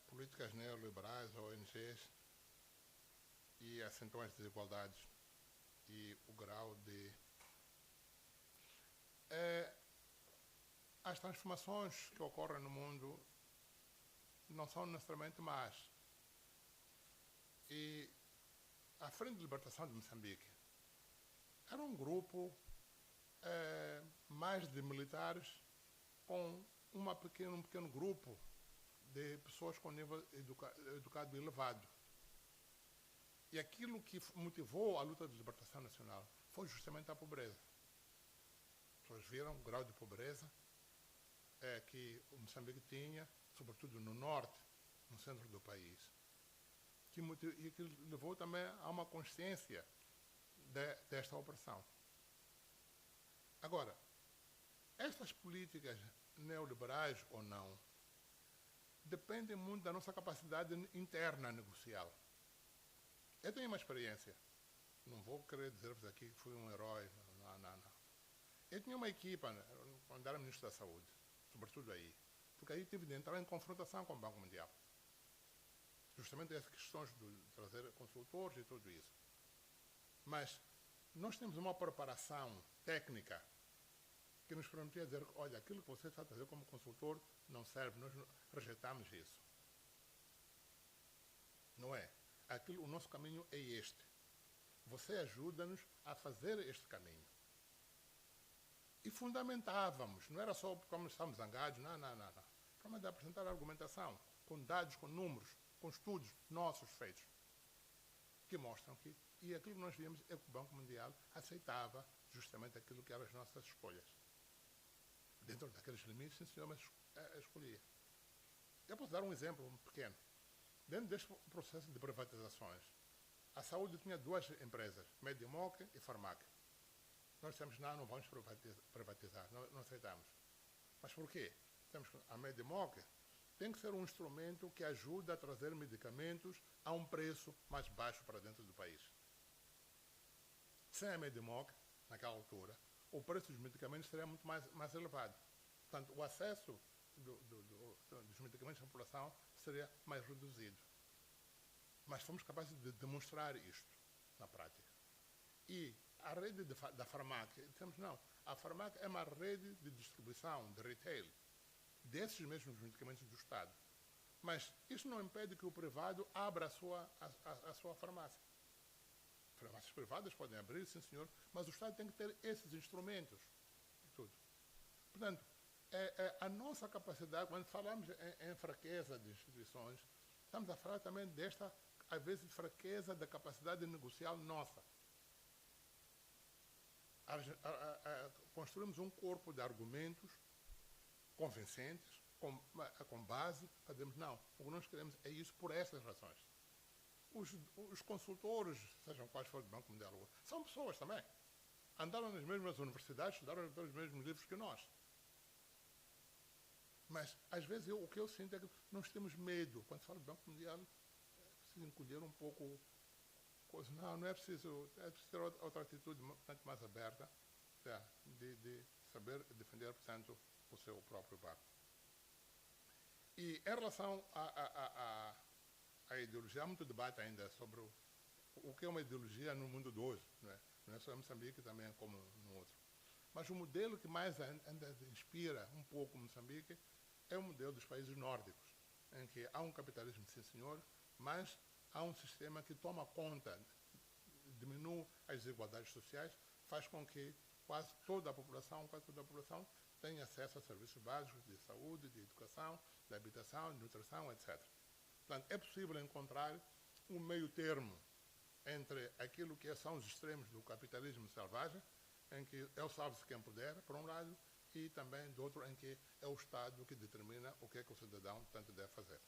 políticas neoliberais, ONGs, e acentuam as desigualdades e o grau de... as transformações que ocorrem no mundo não são necessariamente más. E a Frente de Libertação de Moçambique era um grupo mais de militares com um pequeno grupo de pessoas com nível educado elevado. E aquilo que motivou a luta de libertação nacional foi justamente a pobreza. As pessoas viram o grau de pobreza que o Moçambique tinha, sobretudo no norte, no centro do país, e que levou também a uma consciência desta opressão. Agora, estas políticas neoliberais ou não, dependem muito da nossa capacidade interna negocial. Eu tenho uma experiência, não vou querer dizer-vos aqui que fui um herói, não. Eu tinha uma equipa, quando era ministro da Saúde, sobretudo aí, porque aí tive de entrar em confrontação com o Banco Mundial. Justamente essas questões de trazer consultores e tudo isso. Mas nós temos uma preparação técnica que nos permitia dizer, olha, aquilo que você está a fazer como consultor não serve, nós rejeitamos isso. Não é? O nosso caminho é este. Você ajuda-nos a fazer este caminho. E fundamentávamos, não era só como estamos zangados, não. Forma de apresentar a argumentação, com dados, com números, com estudos nossos feitos, que mostram que, e aquilo que nós vimos é que o Banco Mundial aceitava justamente aquilo que eram as nossas escolhas. Dentro daqueles limites, sim senhor, mas escolhia. Eu posso dar um exemplo pequeno. Dentro deste processo de privatizações, a saúde tinha duas empresas, Medimoc e Farmac. Nós dissemos, não vamos privatizar, não aceitamos. Mas por quê? Temos a Medimoc tem que ser um instrumento que ajuda a trazer medicamentos a um preço mais baixo para dentro do país. Sem a Medimoc, naquela altura, o preço dos medicamentos seria muito mais elevado. Portanto, o acesso dos medicamentos à população seria mais reduzido. Mas fomos capazes de demonstrar isto na prática. E a rede da Farmac, dissemos, não, a Farmac é uma rede de distribuição, de retail, desses mesmos medicamentos do Estado. Mas isso não impede que o privado abra a sua farmácia. Farmácias privadas podem abrir, sim senhor, mas o Estado tem que ter esses instrumentos. Tudo. Portanto, a nossa capacidade, quando falamos em fraqueza de instituições, estamos a falar também desta, às vezes, fraqueza da capacidade negocial nossa. Construímos um corpo de argumentos convincentes, com base, fazemos, não, o que nós queremos é isso por essas razões. Os consultores, sejam quais forem do Banco Mundial, são pessoas também. Andaram nas mesmas universidades, estudaram os mesmos livros que nós. Mas, às vezes, o que eu sinto é que nós temos medo. Quando se fala do Banco Mundial, é preciso encolher um pouco coisa. Não é preciso, ter outra atitude bastante mais aberta, de saber defender, portanto, o seu próprio banco. E em relação à ideologia, há muito debate ainda sobre o que é uma ideologia no mundo de hoje. Não é só em Moçambique, também é como no outro. Mas o modelo que mais ainda inspira um pouco Moçambique é o modelo dos países nórdicos, em que há um capitalismo, sim senhor, mas há um sistema que toma conta, diminui as desigualdades sociais, faz com que quase toda a população tenha acesso a serviços básicos de saúde, de educação, de habitação, de nutrição, etc. Portanto, é possível encontrar um meio termo entre aquilo que são os extremos do capitalismo selvagem, em que é o salve-se quem puder, por um lado, e também, do outro, em que é o Estado que determina o que é que o cidadão tanto deve fazer.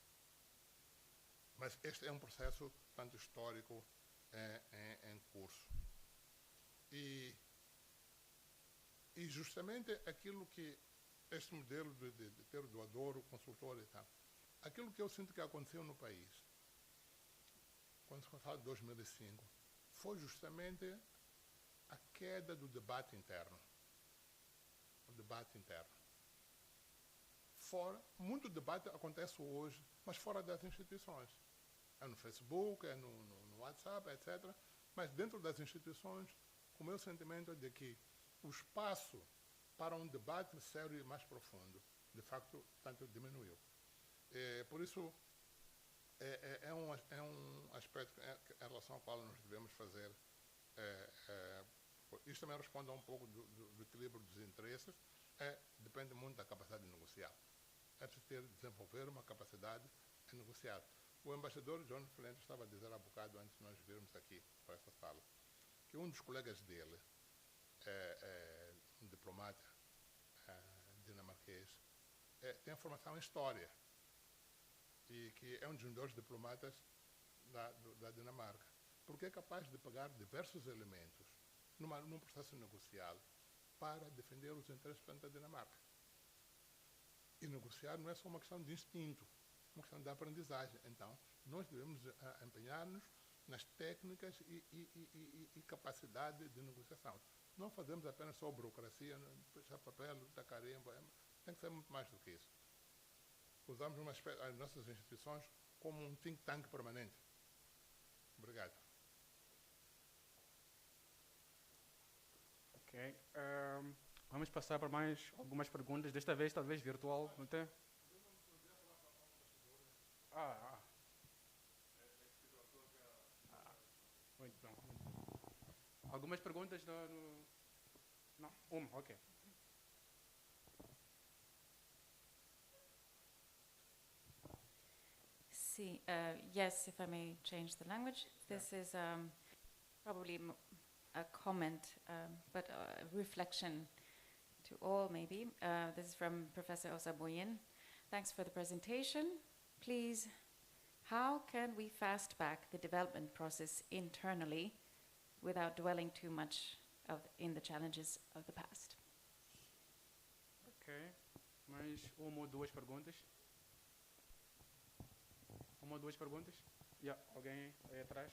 Mas este é um processo, tanto histórico, em curso. E justamente aquilo que este modelo de ter o doador, o consultor e tal, aquilo que eu sinto que aconteceu no país, quando se fala de 2005, foi justamente a queda do debate interno. O debate interno. Muito debate acontece hoje, mas fora das instituições. É no Facebook, é no WhatsApp, etc. Mas dentro das instituições, o meu sentimento é de que o espaço para um debate sério e mais profundo, de facto, tanto diminuiu. Por isso, é um aspecto em relação ao qual nós devemos fazer. Isto também responde a um pouco do equilíbrio dos interesses. Depende muito da capacidade de negociar. É preciso desenvolver uma capacidade de negociar. O embaixador John Flint estava a dizer há bocado, antes de nós virmos aqui para esta sala, que um dos colegas dele, um diplomata dinamarquês, tem formação em História e que é um dos melhores diplomatas da Dinamarca, porque é capaz de pegar diversos elementos num processo negocial para defender os interesses da Dinamarca. E negociar não é só uma questão de instinto, é uma questão de aprendizagem. Então, nós devemos empenhar-nos nas técnicas e capacidade de negociação. Não fazemos apenas só burocracia, puxar papel, dar carimbo, tem que ser muito mais do que isso. Usamos as nossas instituições como um think tank permanente. Obrigado. Ok. Vamos passar para mais algumas perguntas, desta vez talvez virtual, não tem? Muito bom. Algumas perguntas não? Uma, ok. See, yes, if I may change the language. This is probably a comment, but a reflection to all, maybe. This is from Professor Osaboyen. Thanks for the presentation. Please, how can we fast back the development process internally without dwelling too much in the challenges of the past? Ok. Mais uma ou duas perguntas? Uma ou duas perguntas? Yeah. Alguém aí atrás?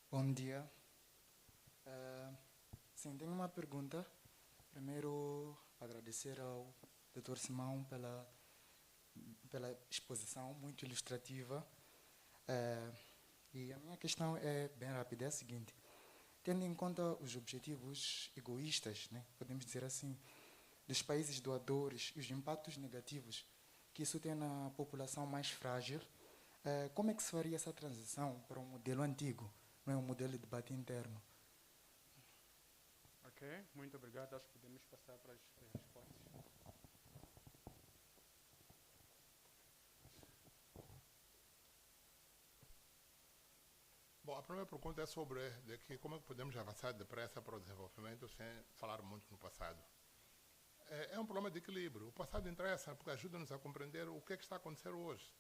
Bom dia. Sim, tenho uma pergunta. Primeiro, agradecer ao Dr. Simão pela exposição muito ilustrativa. E a minha questão é bem rápida, é a seguinte. Tendo em conta os objetivos egoístas, né, podemos dizer assim, dos países doadores e os impactos negativos que isso tem na população mais frágil, como é que se faria essa transição para um modelo antigo, não é um modelo de debate interno? Ok, muito obrigado. Acho que podemos passar para as respostas. Bom, a primeira pergunta é sobre como é que podemos avançar depressa para o desenvolvimento sem falar muito no passado. É um problema de equilíbrio. O passado interessa porque ajuda-nos a compreender o que é que está a acontecer hoje.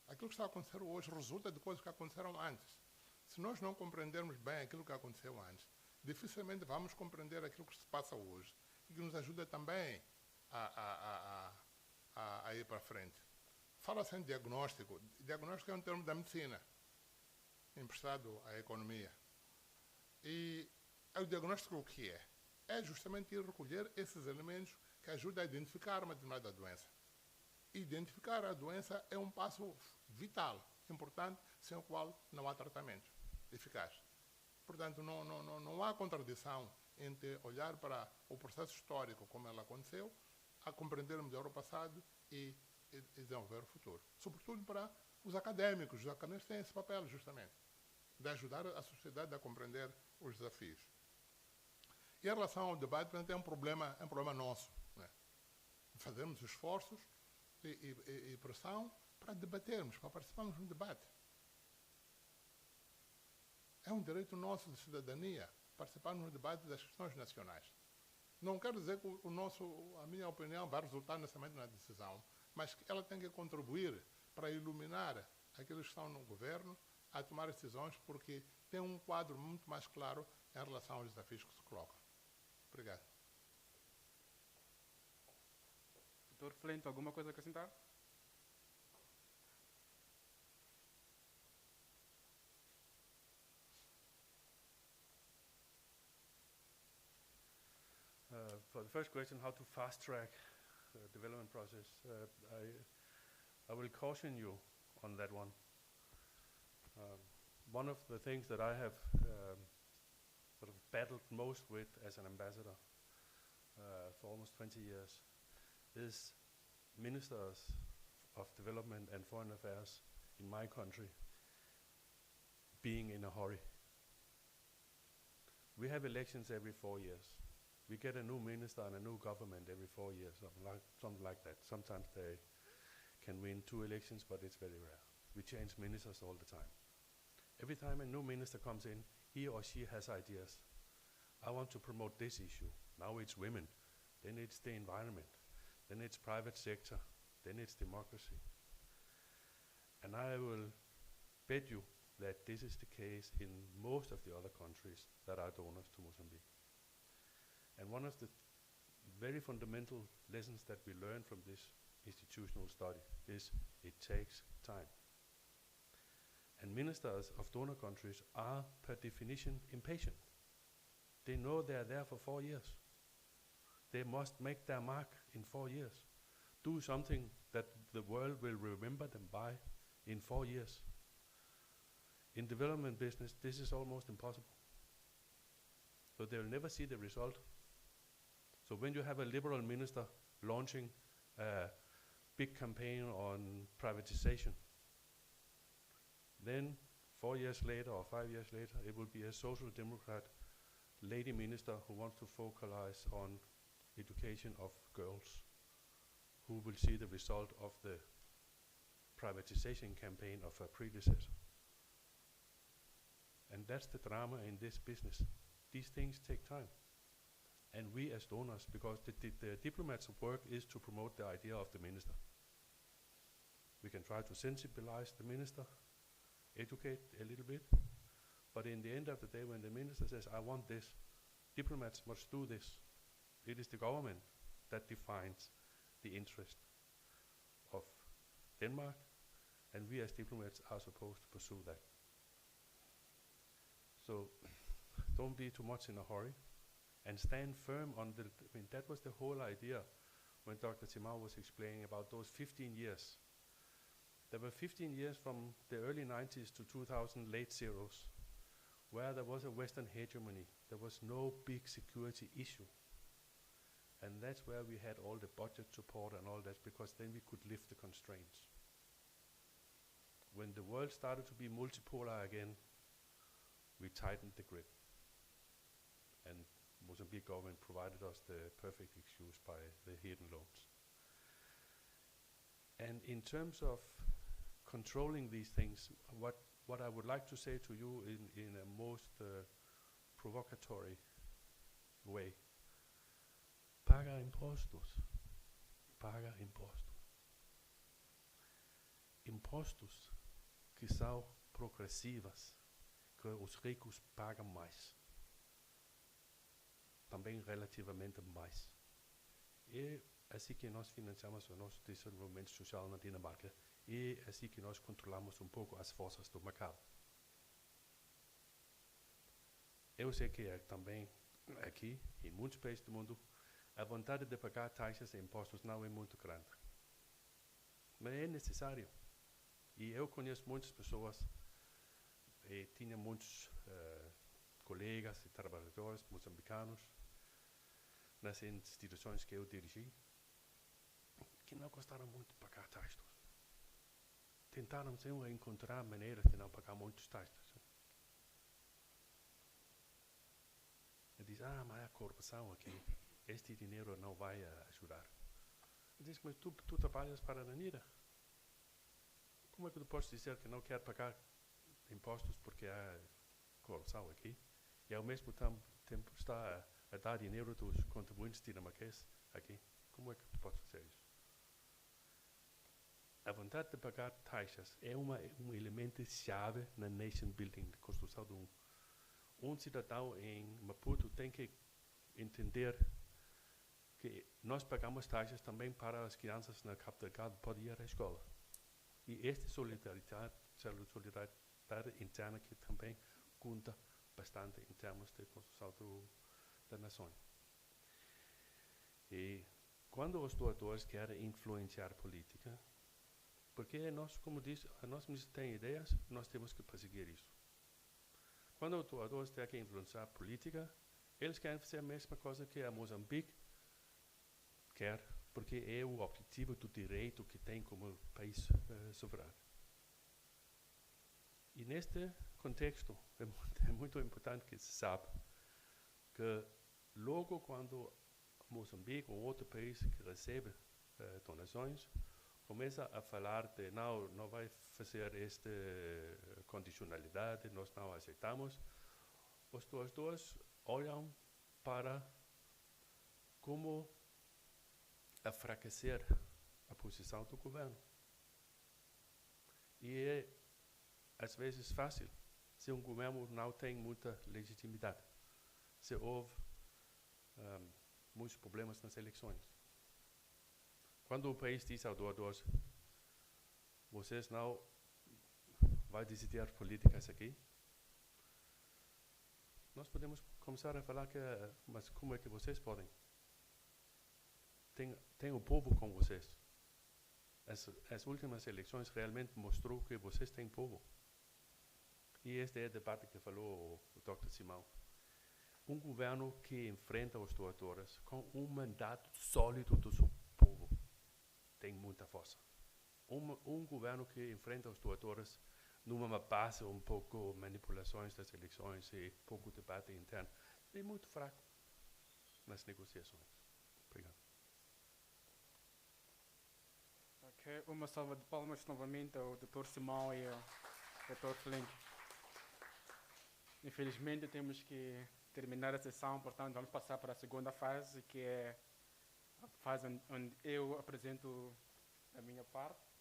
Aquilo que está a acontecer hoje resulta de coisas que aconteceram antes. Se nós não compreendermos bem aquilo que aconteceu antes, dificilmente vamos compreender aquilo que se passa hoje e que nos ajuda também a ir para frente. Fala-se em diagnóstico. Diagnóstico é um termo da medicina, emprestado à economia. E o diagnóstico o que é? É justamente ir recolher esses elementos que ajudam a identificar uma determinada doença. Identificar a doença é um passo vital, importante, sem o qual não há tratamento eficaz. Portanto, não há contradição entre olhar para o processo histórico, como ele aconteceu, a compreender melhor o passado e desenvolver o futuro. Sobretudo para os académicos. Os académicos têm esse papel, justamente, de ajudar a sociedade a compreender os desafios. E em relação ao debate, portanto, é um problema nosso, né? Fazermos esforços e pressão para debatermos, para participarmos no debate. É um direito nosso de cidadania participarmos no debate das questões nacionais. Não quero dizer que a minha opinião vai resultar necessariamente na decisão, mas que ela tem que contribuir para iluminar aqueles que estão no governo a tomar decisões, porque tem um quadro muito mais claro em relação aos desafios que se colocam. Obrigado. Dr. Flint, alguma coisa a acrescentar? For the first question, how to fast-track the development process, I will caution you on that one. One of the things that I have sort of battled most with as an ambassador for almost 20 years is ministers of development and foreign affairs in my country being in a hurry. We have elections every 4 years. We get a new minister and a new government every 4 years, something like that. Sometimes they can win 2 elections, but it's very rare. We change ministers all the time. Every time a new minister comes in, he or she has ideas. I want to promote this issue. Now it's women. Then it's the environment. Then it's private sector. Then it's democracy. And I will bet you that this is the case in most of the other countries that are donors to Mozambique. And one of the very fundamental lessons that we learn from this institutional study is it takes time. And ministers of donor countries are, per definition, impatient. They know they are there for 4 years. They must make their mark in 4 years. Do something that the world will remember them by in 4 years. In development business, this is almost impossible. So they will never see the result. So when you have a liberal minister launching a big campaign on privatization, then 4 years later or 5 years later, it will be a social democrat lady minister who wants to focalize on education of girls, who will see the result of the privatization campaign of her predecessor. And that's the drama in this business. These things take time. And we as donors, because the diplomats' work is to promote the idea of the minister. We can try to sensibilize the minister, educate a little bit, but in the end of the day, when the minister says, I want this, diplomats must do this. It is the government that defines the interest of Denmark, and we as diplomats are supposed to pursue that. So don't be too much in a hurry, and stand firm on the, I mean, that was the whole idea when Dr. Timau was explaining about those 15 years. There were 15 years from the early 90s to 2000, late zeros, where there was a Western hegemony. There was no big security issue. And that's where we had all the budget support and all that, because then we could lift the constraints. When the world started to be multipolar again, we tightened the grip. And Mozambique government provided us the perfect excuse by the hidden loans. And in terms of controlling these things, what I would like to say to you in a most provocatory way, paga impostos, paga impostos. Impostos que são progressivas, que os ricos pagam mais. Também relativamente mais. É assim que nós financiamos o nosso desenvolvimento social na Dinamarca. E é assim que nós controlamos um pouco as forças do mercado. Eu sei que também aqui, em muitos países do mundo, a vontade de pagar taxas e impostos não é muito grande. Mas é necessário. E eu conheço muitas pessoas, e tinha muitos colegas e trabalhadores moçambicanos nas instituições que eu dirigi, que não gostaram muito de pagar taxas. Tentaram sempre encontrar maneiras de não pagar muitas taxas. Eu disse, mas a corrupção aqui, este dinheiro não vai ajudar. Eu disse, mas tu trabalhas para a NIDA. Como é que tu podes dizer que não quer pagar impostos porque há corrupção aqui? E ao mesmo tempo está a dar dinheiro dos contribuintes dinamarqueses aqui? Como é que tu podes dizer isso? A vontade de pagar taxas é um elemento chave na nation building, na construção de um cidadão em Maputo tem que entender que nós pagamos taxas também para as crianças na Cabo Delgado poderem ir à escola. E esta solidariedade interna que também conta bastante em termos de construção da nação. E quando os doadores querem influenciar a política, porque nós, como disse, nós temos ideias, nós temos que perseguir isso. Quando os doadores querem influenciar a política, eles querem fazer a mesma coisa que a Moçambique quer, porque é o objetivo do direito que tem como país soberano. E neste contexto, é muito importante que se saiba que logo quando Moçambique ou outro país que recebe donações, começa a falar de não vai fazer esta condicionalidade, nós não aceitamos, os doadores olham para como enfraquecer a posição do governo. E é, às vezes, fácil, se um governo não tem muita legitimidade, se houve muitos problemas nas eleições. Quando o país diz aos doadores, vocês não vão decidir políticas aqui, nós podemos começar a falar que, mas como é que vocês podem? Tem o povo com vocês. As últimas eleições realmente mostrou que vocês têm povo. E este é o debate que falou o Dr. Simão. Um governo que enfrenta os doadores com um mandato sólido do seu povo tem muita força. Um governo que enfrenta os doadores numa base um pouco manipulações das eleições e pouco debate interno e muito fraco nas negociações. Obrigado. Ok, uma salva de palmas novamente ao Dr. Simão e ao Dr. Flink. Infelizmente temos que terminar a sessão, portanto vamos passar para a segunda fase, que é a fase onde eu apresento a minha parte.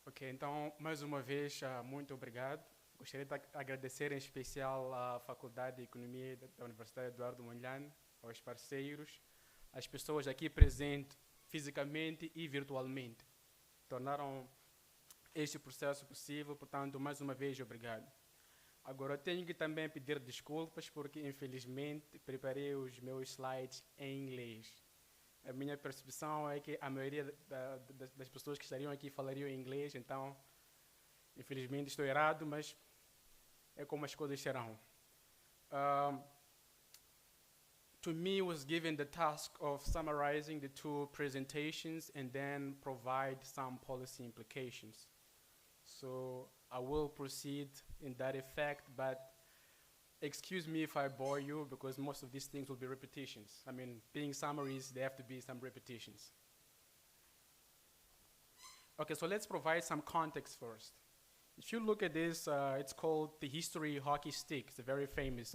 Ok, então, mais uma vez, muito obrigado. Gostaria de agradecer em especial à Faculdade de Economia da Universidade Eduardo Mondlane, aos parceiros, às pessoas aqui presentes fisicamente e virtualmente. Tornaram este processo possível, portanto, mais uma vez, obrigado. Agora, eu tenho que também pedir desculpas, porque, infelizmente, preparei os meus slides em inglês. A minha percepção é que a maioria das pessoas que estariam aqui falariam inglês, então, infelizmente, estou errado, mas é como as coisas serão. To me was given the task of summarizing the two presentations and then provide some policy implications. So I will proceed in that effect, but excuse me if I bore you, because most of these things will be repetitions. I mean, being summaries, there have to be some repetitions. Okay, so let's provide some context first. If you look at this, it's called the history hockey stick. It's a very famous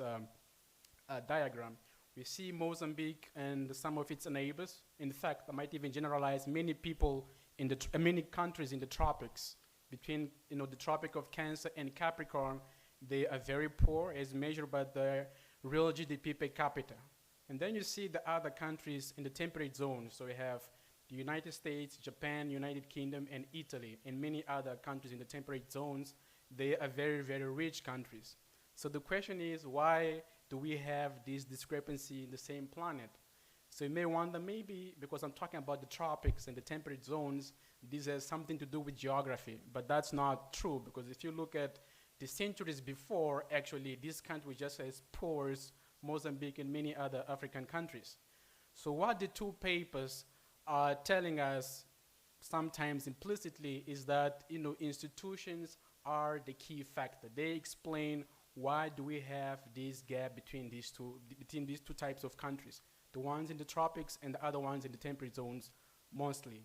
diagram. We see Mozambique and some of its neighbors. In fact, I might even generalize many people in many countries in the tropics. Between the Tropic of Cancer and Capricorn, they are very poor as measured by the real GDP per capita. And then you see the other countries in the temperate zone. So we have the United States, Japan, United Kingdom, and Italy, and many other countries in the temperate zones. They are very, very rich countries. So the question is, why do we have this discrepancy in the same planet? So you may wonder, maybe because I'm talking about the tropics and the temperate zones, this has something to do with geography. But that's not true, because if you look at the centuries before, actually, this country was just as poor as Mozambique and many other African countries. So what the two papers are telling us, sometimes implicitly, is that institutions are the key factor. They explain why do we have this gap between these two types of countries, the ones in the tropics and the other ones in the temperate zones, mostly.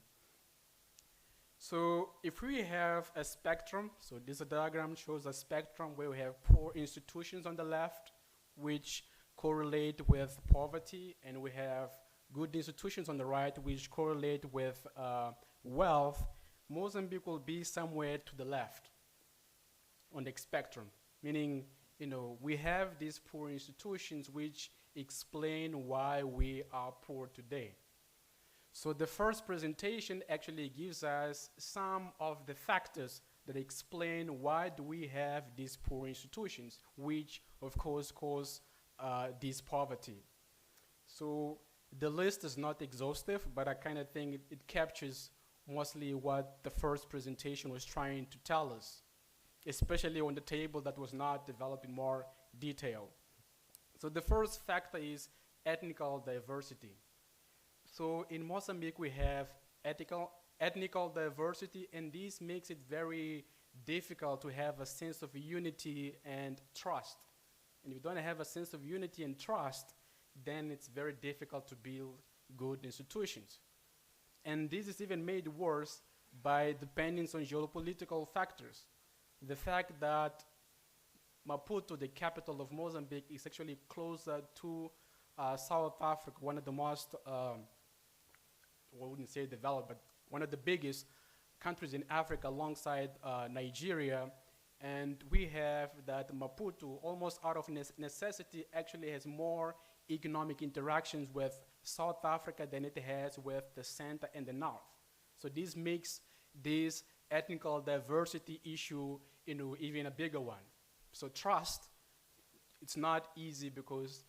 So if we have a spectrum, so this diagram shows a spectrum where we have poor institutions on the left, which correlate with poverty, and we have good institutions on the right, which correlate with wealth. Mozambique will be somewhere to the left on the spectrum, meaning we have these poor institutions which explain why we are poor today. So the first presentation actually gives us some of the factors that explain why do we have these poor institutions, which of course cause this poverty. So the list is not exhaustive, but I kind of think it captures mostly what the first presentation was trying to tell us, especially on the table that was not developed in more detail. So the first factor is ethnical diversity. So in Mozambique, we have ethnical diversity, and this makes it very difficult to have a sense of unity and trust. And if you don't have a sense of unity and trust, then it's very difficult to build good institutions. And this is even made worse by dependence on geopolitical factors. The fact that Maputo, the capital of Mozambique, is actually closer to South Africa, one of the most I wouldn't say developed, but one of the biggest countries in Africa alongside Nigeria. And we have that Maputo, almost out of necessity, actually has more economic interactions with South Africa than it has with the center and the north. So this makes this ethnical diversity issue even a bigger one. So trust, it's not easy because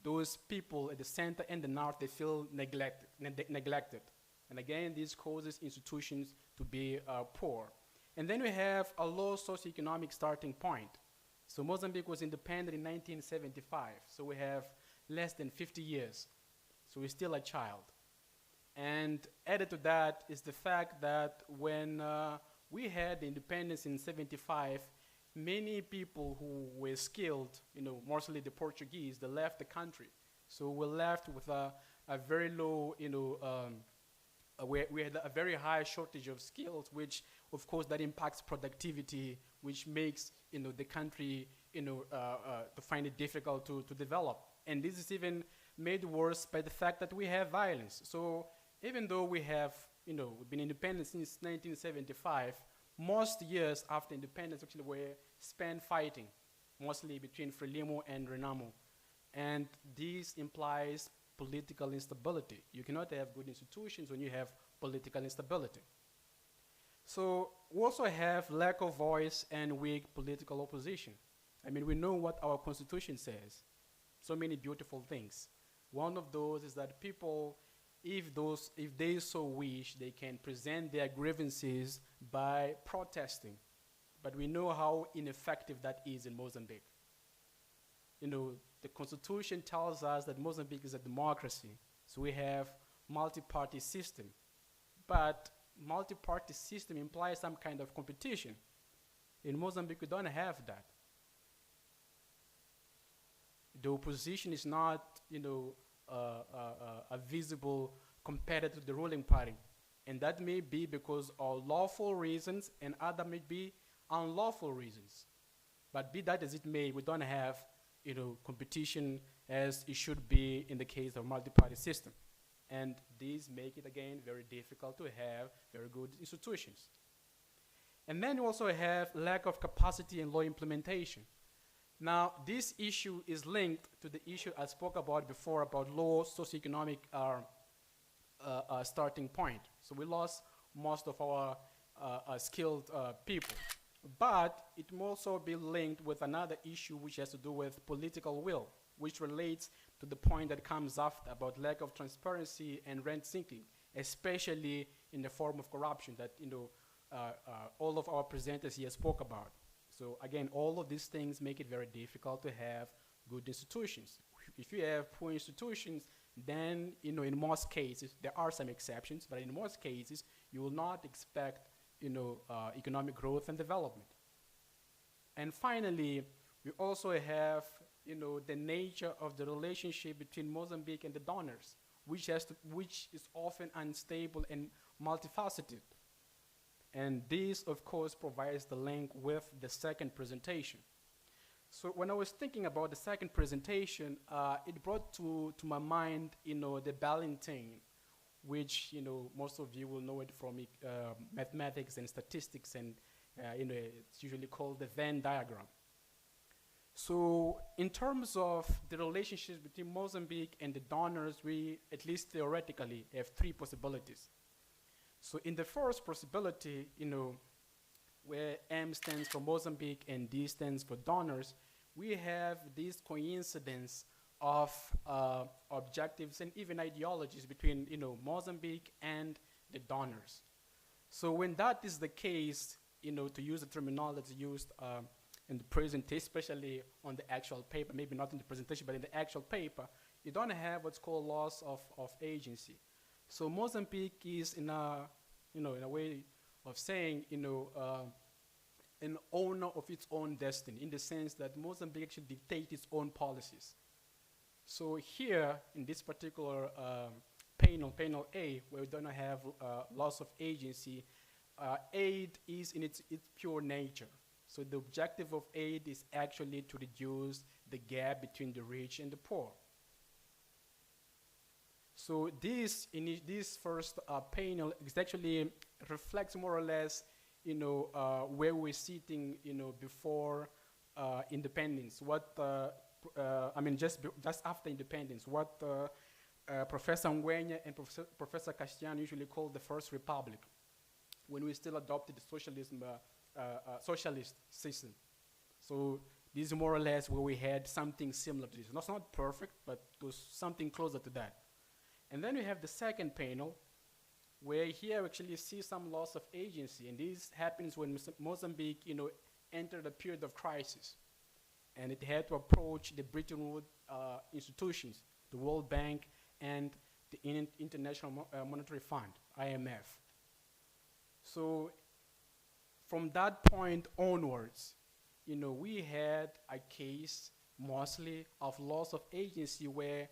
those people at the center and the north, they feel neglected. And again, this causes institutions to be poor. And then we have a low socioeconomic starting point. So Mozambique was independent in 1975, so we have less than 50 years. So we're still a child. And added to that is the fact that when we had the independence in 75, many people who were skilled, mostly the Portuguese, they left the country. So we're left with a very low, we had a very high shortage of skills, which of course that impacts productivity, which makes the country to find it difficult to develop. And this is even made worse by the fact that we have violence. So even though we have we've been independent since 1975, most years after independence actually were spent fighting, mostly between Frelimo and Renamo. And this implies political instability. You cannot have good institutions when you have political instability. So we also have lack of voice and weak political opposition. I mean, we know what our constitution says. So many beautiful things. One of those is that people, if they so wish, they can present their grievances by protesting. But we know how ineffective that is in Mozambique. The constitution tells us that Mozambique is a democracy, so we have multi-party system. But multi-party system implies some kind of competition. In Mozambique, we don't have that. The opposition is not, a visible competitor to the ruling party. And that may be because of lawful reasons, and other may be unlawful reasons. But be that as it may, we don't have competition as it should be in the case of multi-party system. And these make it, again, very difficult to have very good institutions. And then you also have lack of capacity and law implementation. Now, this issue is linked to the issue I spoke about before about low socioeconomic starting point. So we lost most of our skilled people. But it may also be linked with another issue which has to do with political will, which relates to the point that comes after about lack of transparency and rent seeking, especially in the form of corruption that all of our presenters here spoke about. So again, all of these things make it very difficult to have good institutions. If you have poor institutions, then in most cases, there are some exceptions, but in most cases, you will not expect economic growth and development. And finally, we also have the nature of the relationship between Mozambique and the donors, which is often unstable and multifaceted. And this, of course, provides the link with the second presentation. So when I was thinking about the second presentation, it brought to my mind, the Ballantine, which most of you will know it from mathematics and statistics, and it's usually called the Venn diagram. So in terms of the relationships between Mozambique and the donors, we, at least theoretically, have three possibilities. So in the first possibility, where M stands for Mozambique and D stands for donors, we have this coincidence of objectives and even ideologies between Mozambique and the donors. So when that is the case, to use the terminology used in the presentation, especially on the actual paper, maybe not in the presentation, but in the actual paper, you don't have what's called loss of agency. So Mozambique is in a way of saying, an owner of its own destiny, in the sense that Mozambique should dictate its own policies. So here, in this particular panel A, where we don't have loss of agency, aid is in its pure nature. So the objective of aid is actually to reduce the gap between the rich and the poor. So this first panel is actually reflects more or less, where we're sitting, before independence. What just after independence, what Professor Ngwenya and Professor Castiano usually call the First Republic, when we still adopted the socialist system. So This is more or less where we had something similar to this. It's not perfect, but it was something closer to that. And then we have the second panel, where here we actually see some loss of agency. And this happens when Mozambique, entered a period of crisis. And it had to approach the Bretton Woods institutions, the World Bank and the International Monetary Fund, IMF. So from that point onwards, we had a case mostly of loss of agency where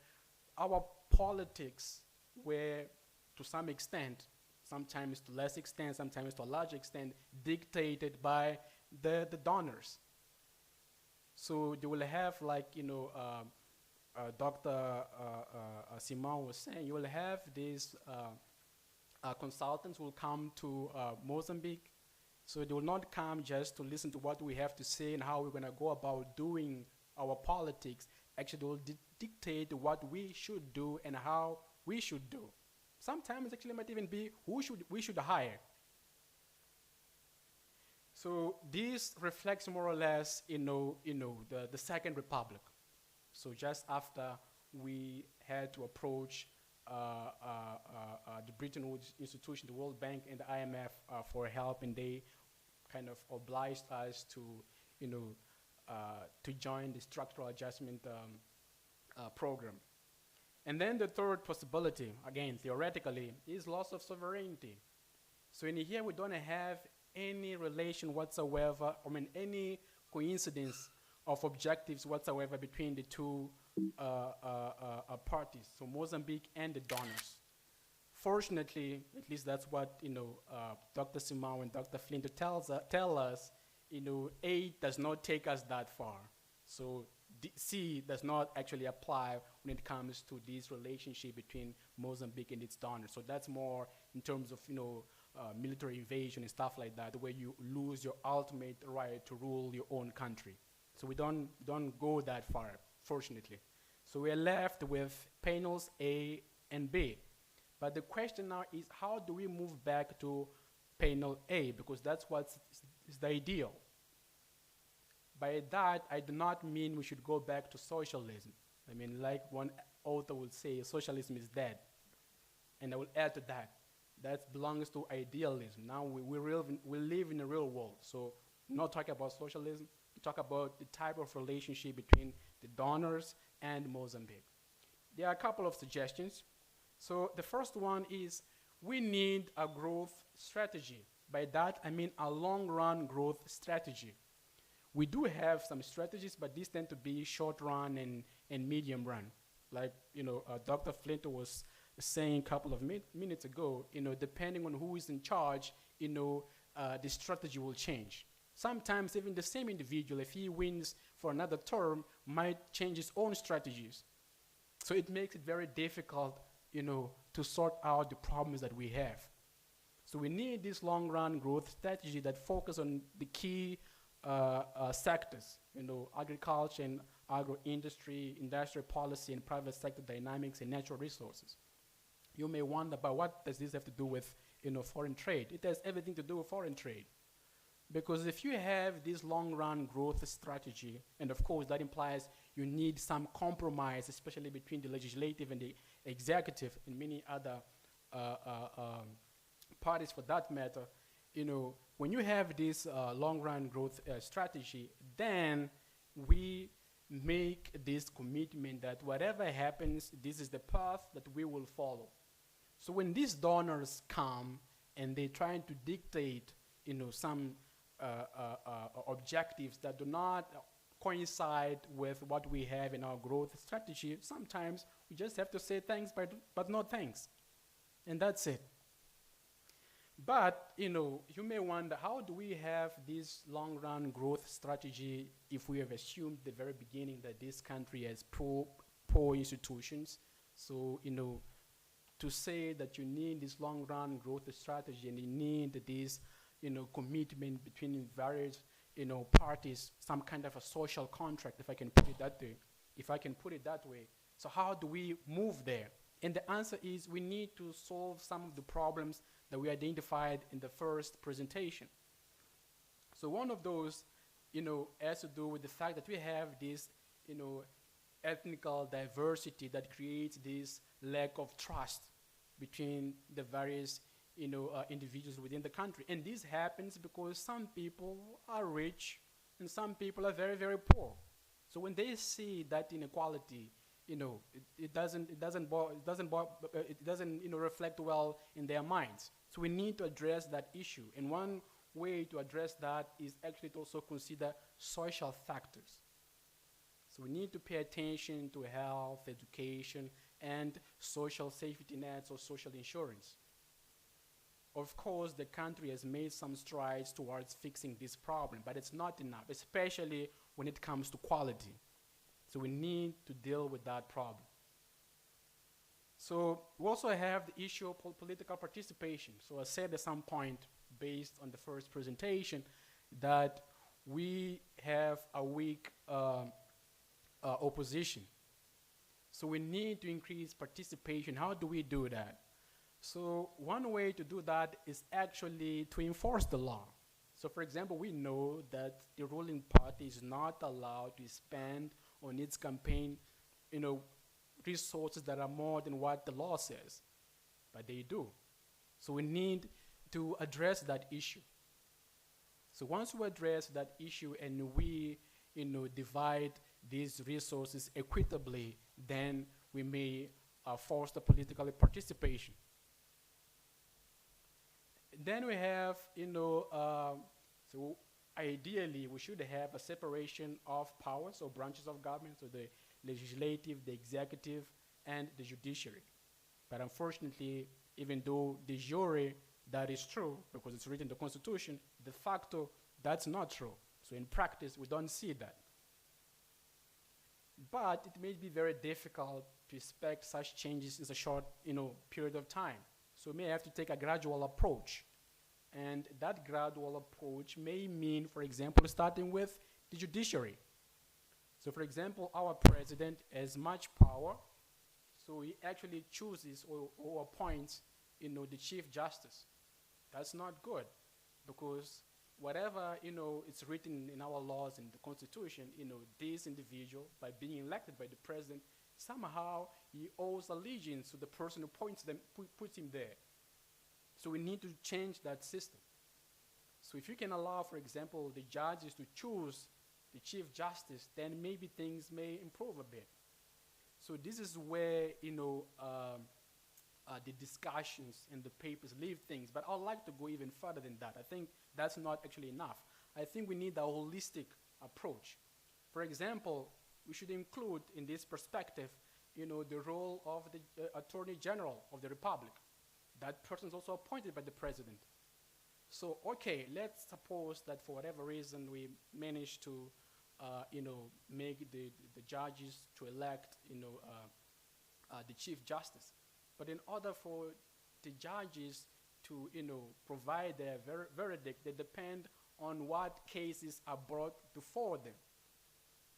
our politics were, to some extent, sometimes to less extent, sometimes to a large extent, dictated by the donors. So they will have, like, Dr. Simão was saying, you will have these consultants who will come to Mozambique. So they will not come just to listen to what we have to say and how we're going to go about doing our politics. Actually, they will dictate what we should do and how we should do. Sometimes actually might even be who we should hire. So this reflects more or less, the Second Republic. So just after we had to approach the Bretton Woods institution, the World Bank and the IMF for help, and they kind of obliged us to, to join the structural adjustment program. And then the third possibility, again, theoretically, is loss of sovereignty. So in here, we don't have any relation whatsoever, any coincidence of objectives whatsoever between the two parties, so Mozambique and the donors. Fortunately, at least that's what Dr. Simão and Dr. Flint tell us. Aid does not take us that far. So C does not actually apply when it comes to this relationship between Mozambique and its donors. So that's more in terms of military invasion and stuff like that, where you lose your ultimate right to rule your own country. So we don't go that far, fortunately. So we're left with panels A and B. But the question now is, how do we move back to panel A? Because that's what's the ideal. By that, I do not mean we should go back to socialism. I mean, like one author would say, socialism is dead. And I will add to that. That belongs to idealism. Now we live in a real world. So we're not talking about socialism. We talk about the type of relationship between the donors and Mozambique. There are a couple of suggestions. So the first one is we need a growth strategy. By that, I mean a long-run growth strategy. We do have some strategies, but these tend to be short-run and medium-run. Like, Dr. Flint was saying a couple of minutes ago, depending on who is in charge, the strategy will change. Sometimes even the same individual, if he wins for another term, might change his own strategies. So it makes it very difficult, to sort out the problems that we have. So we need this long-run growth strategy that focuses on the key sectors, agriculture and agro-industry, industrial policy and private sector dynamics and natural resources. You may wonder, but what does this have to do with foreign trade? It has everything to do with foreign trade. Because if you have this long-run growth strategy, and of course that implies you need some compromise, especially between the legislative and the executive and many other parties for that matter, when you have this long-run growth strategy, then we make this commitment that whatever happens, this is the path that we will follow. So when these donors come and they're trying to dictate, some objectives that do not coincide with what we have in our growth strategy, sometimes we just have to say thanks, but no thanks. And that's it. But, you may wonder, how do we have this long-run growth strategy if we have assumed at the very beginning that this country has poor institutions? So, to say that you need this long-run growth strategy and you need this, commitment between various, parties, some kind of a social contract, if I can put it that way. So how do we move there? And the answer is we need to solve some of the problems that we identified in the first presentation. So one of those has to do with the fact that we have this, ethnical diversity that creates this lack of trust between the various, individuals within the country. And this happens because some people are rich and some people are very, very poor. So when they see that inequality, it doesn't reflect well in their minds. So we need to address that issue. And one way to address that is actually to also consider social factors. So we need to pay attention to health, education, and social safety nets or social insurance. Of course, the country has made some strides towards fixing this problem, but it's not enough, especially when it comes to quality. So we need to deal with that problem. So we also have the issue of political participation. So I said at some point, based on the first presentation, that we have a weak opposition. So we need to increase participation. How do we do that? So one way to do that is actually to enforce the law. So for example, we know that the ruling party is not allowed to spend on its campaign, resources that are more than what the law says, but they do. So we need to address that issue. So once we address that issue and we, divide these resources equitably, then we may foster political participation. Then we have, so ideally we should have a separation of powers or branches of government, so the legislative, the executive, and the judiciary. But unfortunately, even though de jure that is true, because it's written in the Constitution, de facto that's not true. So in practice, we don't see that. But it may be very difficult to expect such changes in a short, period of time. So we may have to take a gradual approach. And that gradual approach may mean, for example, starting with the judiciary. So for example, our president has much power, so he actually chooses or appoints, the chief justice. That's not good, because whatever, it's written in our laws and the Constitution, this individual, by being elected by the president, somehow he owes allegiance to the person who puts him there. So we need to change that system. So if you can allow, for example, the judges to choose the chief justice, then maybe things may improve a bit. So this is where, the discussions and the papers leave things. But I'd like to go even further than that. I think that's not actually enough. I think we need a holistic approach. For example, we should include in this perspective, the role of the Attorney General of the Republic. That person is also appointed by the president. So, okay, let's suppose that for whatever reason we manage to, make the judges to elect, the chief justice. But in order for the judges to, provide their verdict, they depend on what cases are brought before them.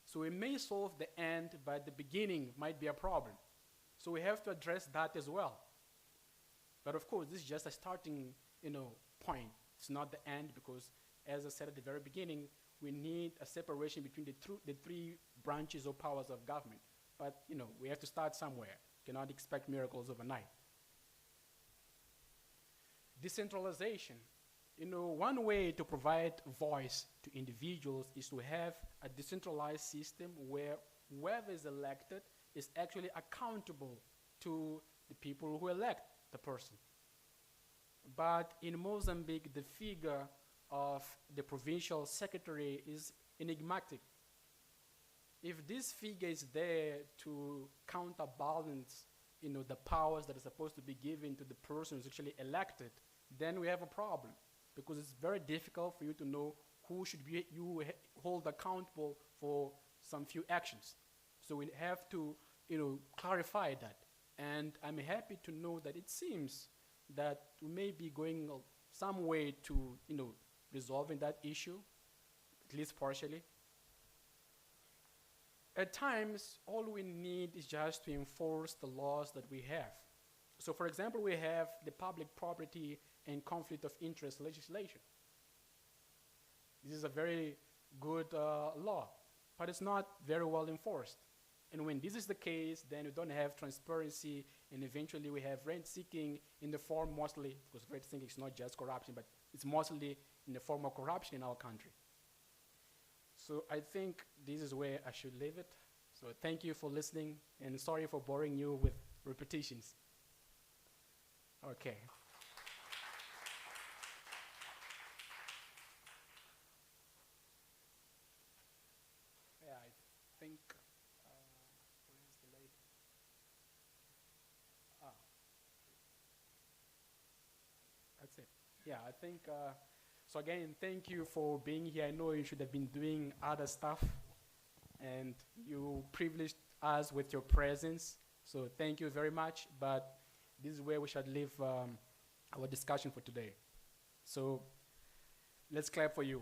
So we may solve the end, but the beginning might be a problem. So we have to address that as well. But of course, this is just a starting, point. It's not the end, because as I said at the very beginning, we need a separation between the three branches or powers of government. But, we have to start somewhere. Cannot expect miracles overnight. Decentralization. One way to provide voice to individuals is to have a decentralized system where whoever is elected is actually accountable to the people who elect the person. But in Mozambique, the figure of the provincial secretary is enigmatic. If this figure is there to counterbalance, the powers that are supposed to be given to the person who's actually elected, then we have a problem, because it's very difficult for you to know who should be hold accountable for some few actions. So we have to, clarify that. And I'm happy to know that it seems that we may be going some way to, resolving that issue, at least partially. At times, all we need is just to enforce the laws that we have. So for example, we have the public property and conflict of interest legislation. This is a very good law, but it's not very well enforced. And when this is the case, then we don't have transparency, and eventually we have rent seeking in the form mostly, because rent seeking is not just corruption, but it's mostly in the form of corruption in our country. So I think this is where I should leave it. So thank you for listening, and sorry for boring you with repetitions. Okay. Yeah, I think, where's the lady? Ah, that's it. Yeah, I think, so again, thank you for being here. I know you should have been doing other stuff, and you privileged us with your presence. So thank you very much, but this is where we should leave our discussion for today. So let's clap for you.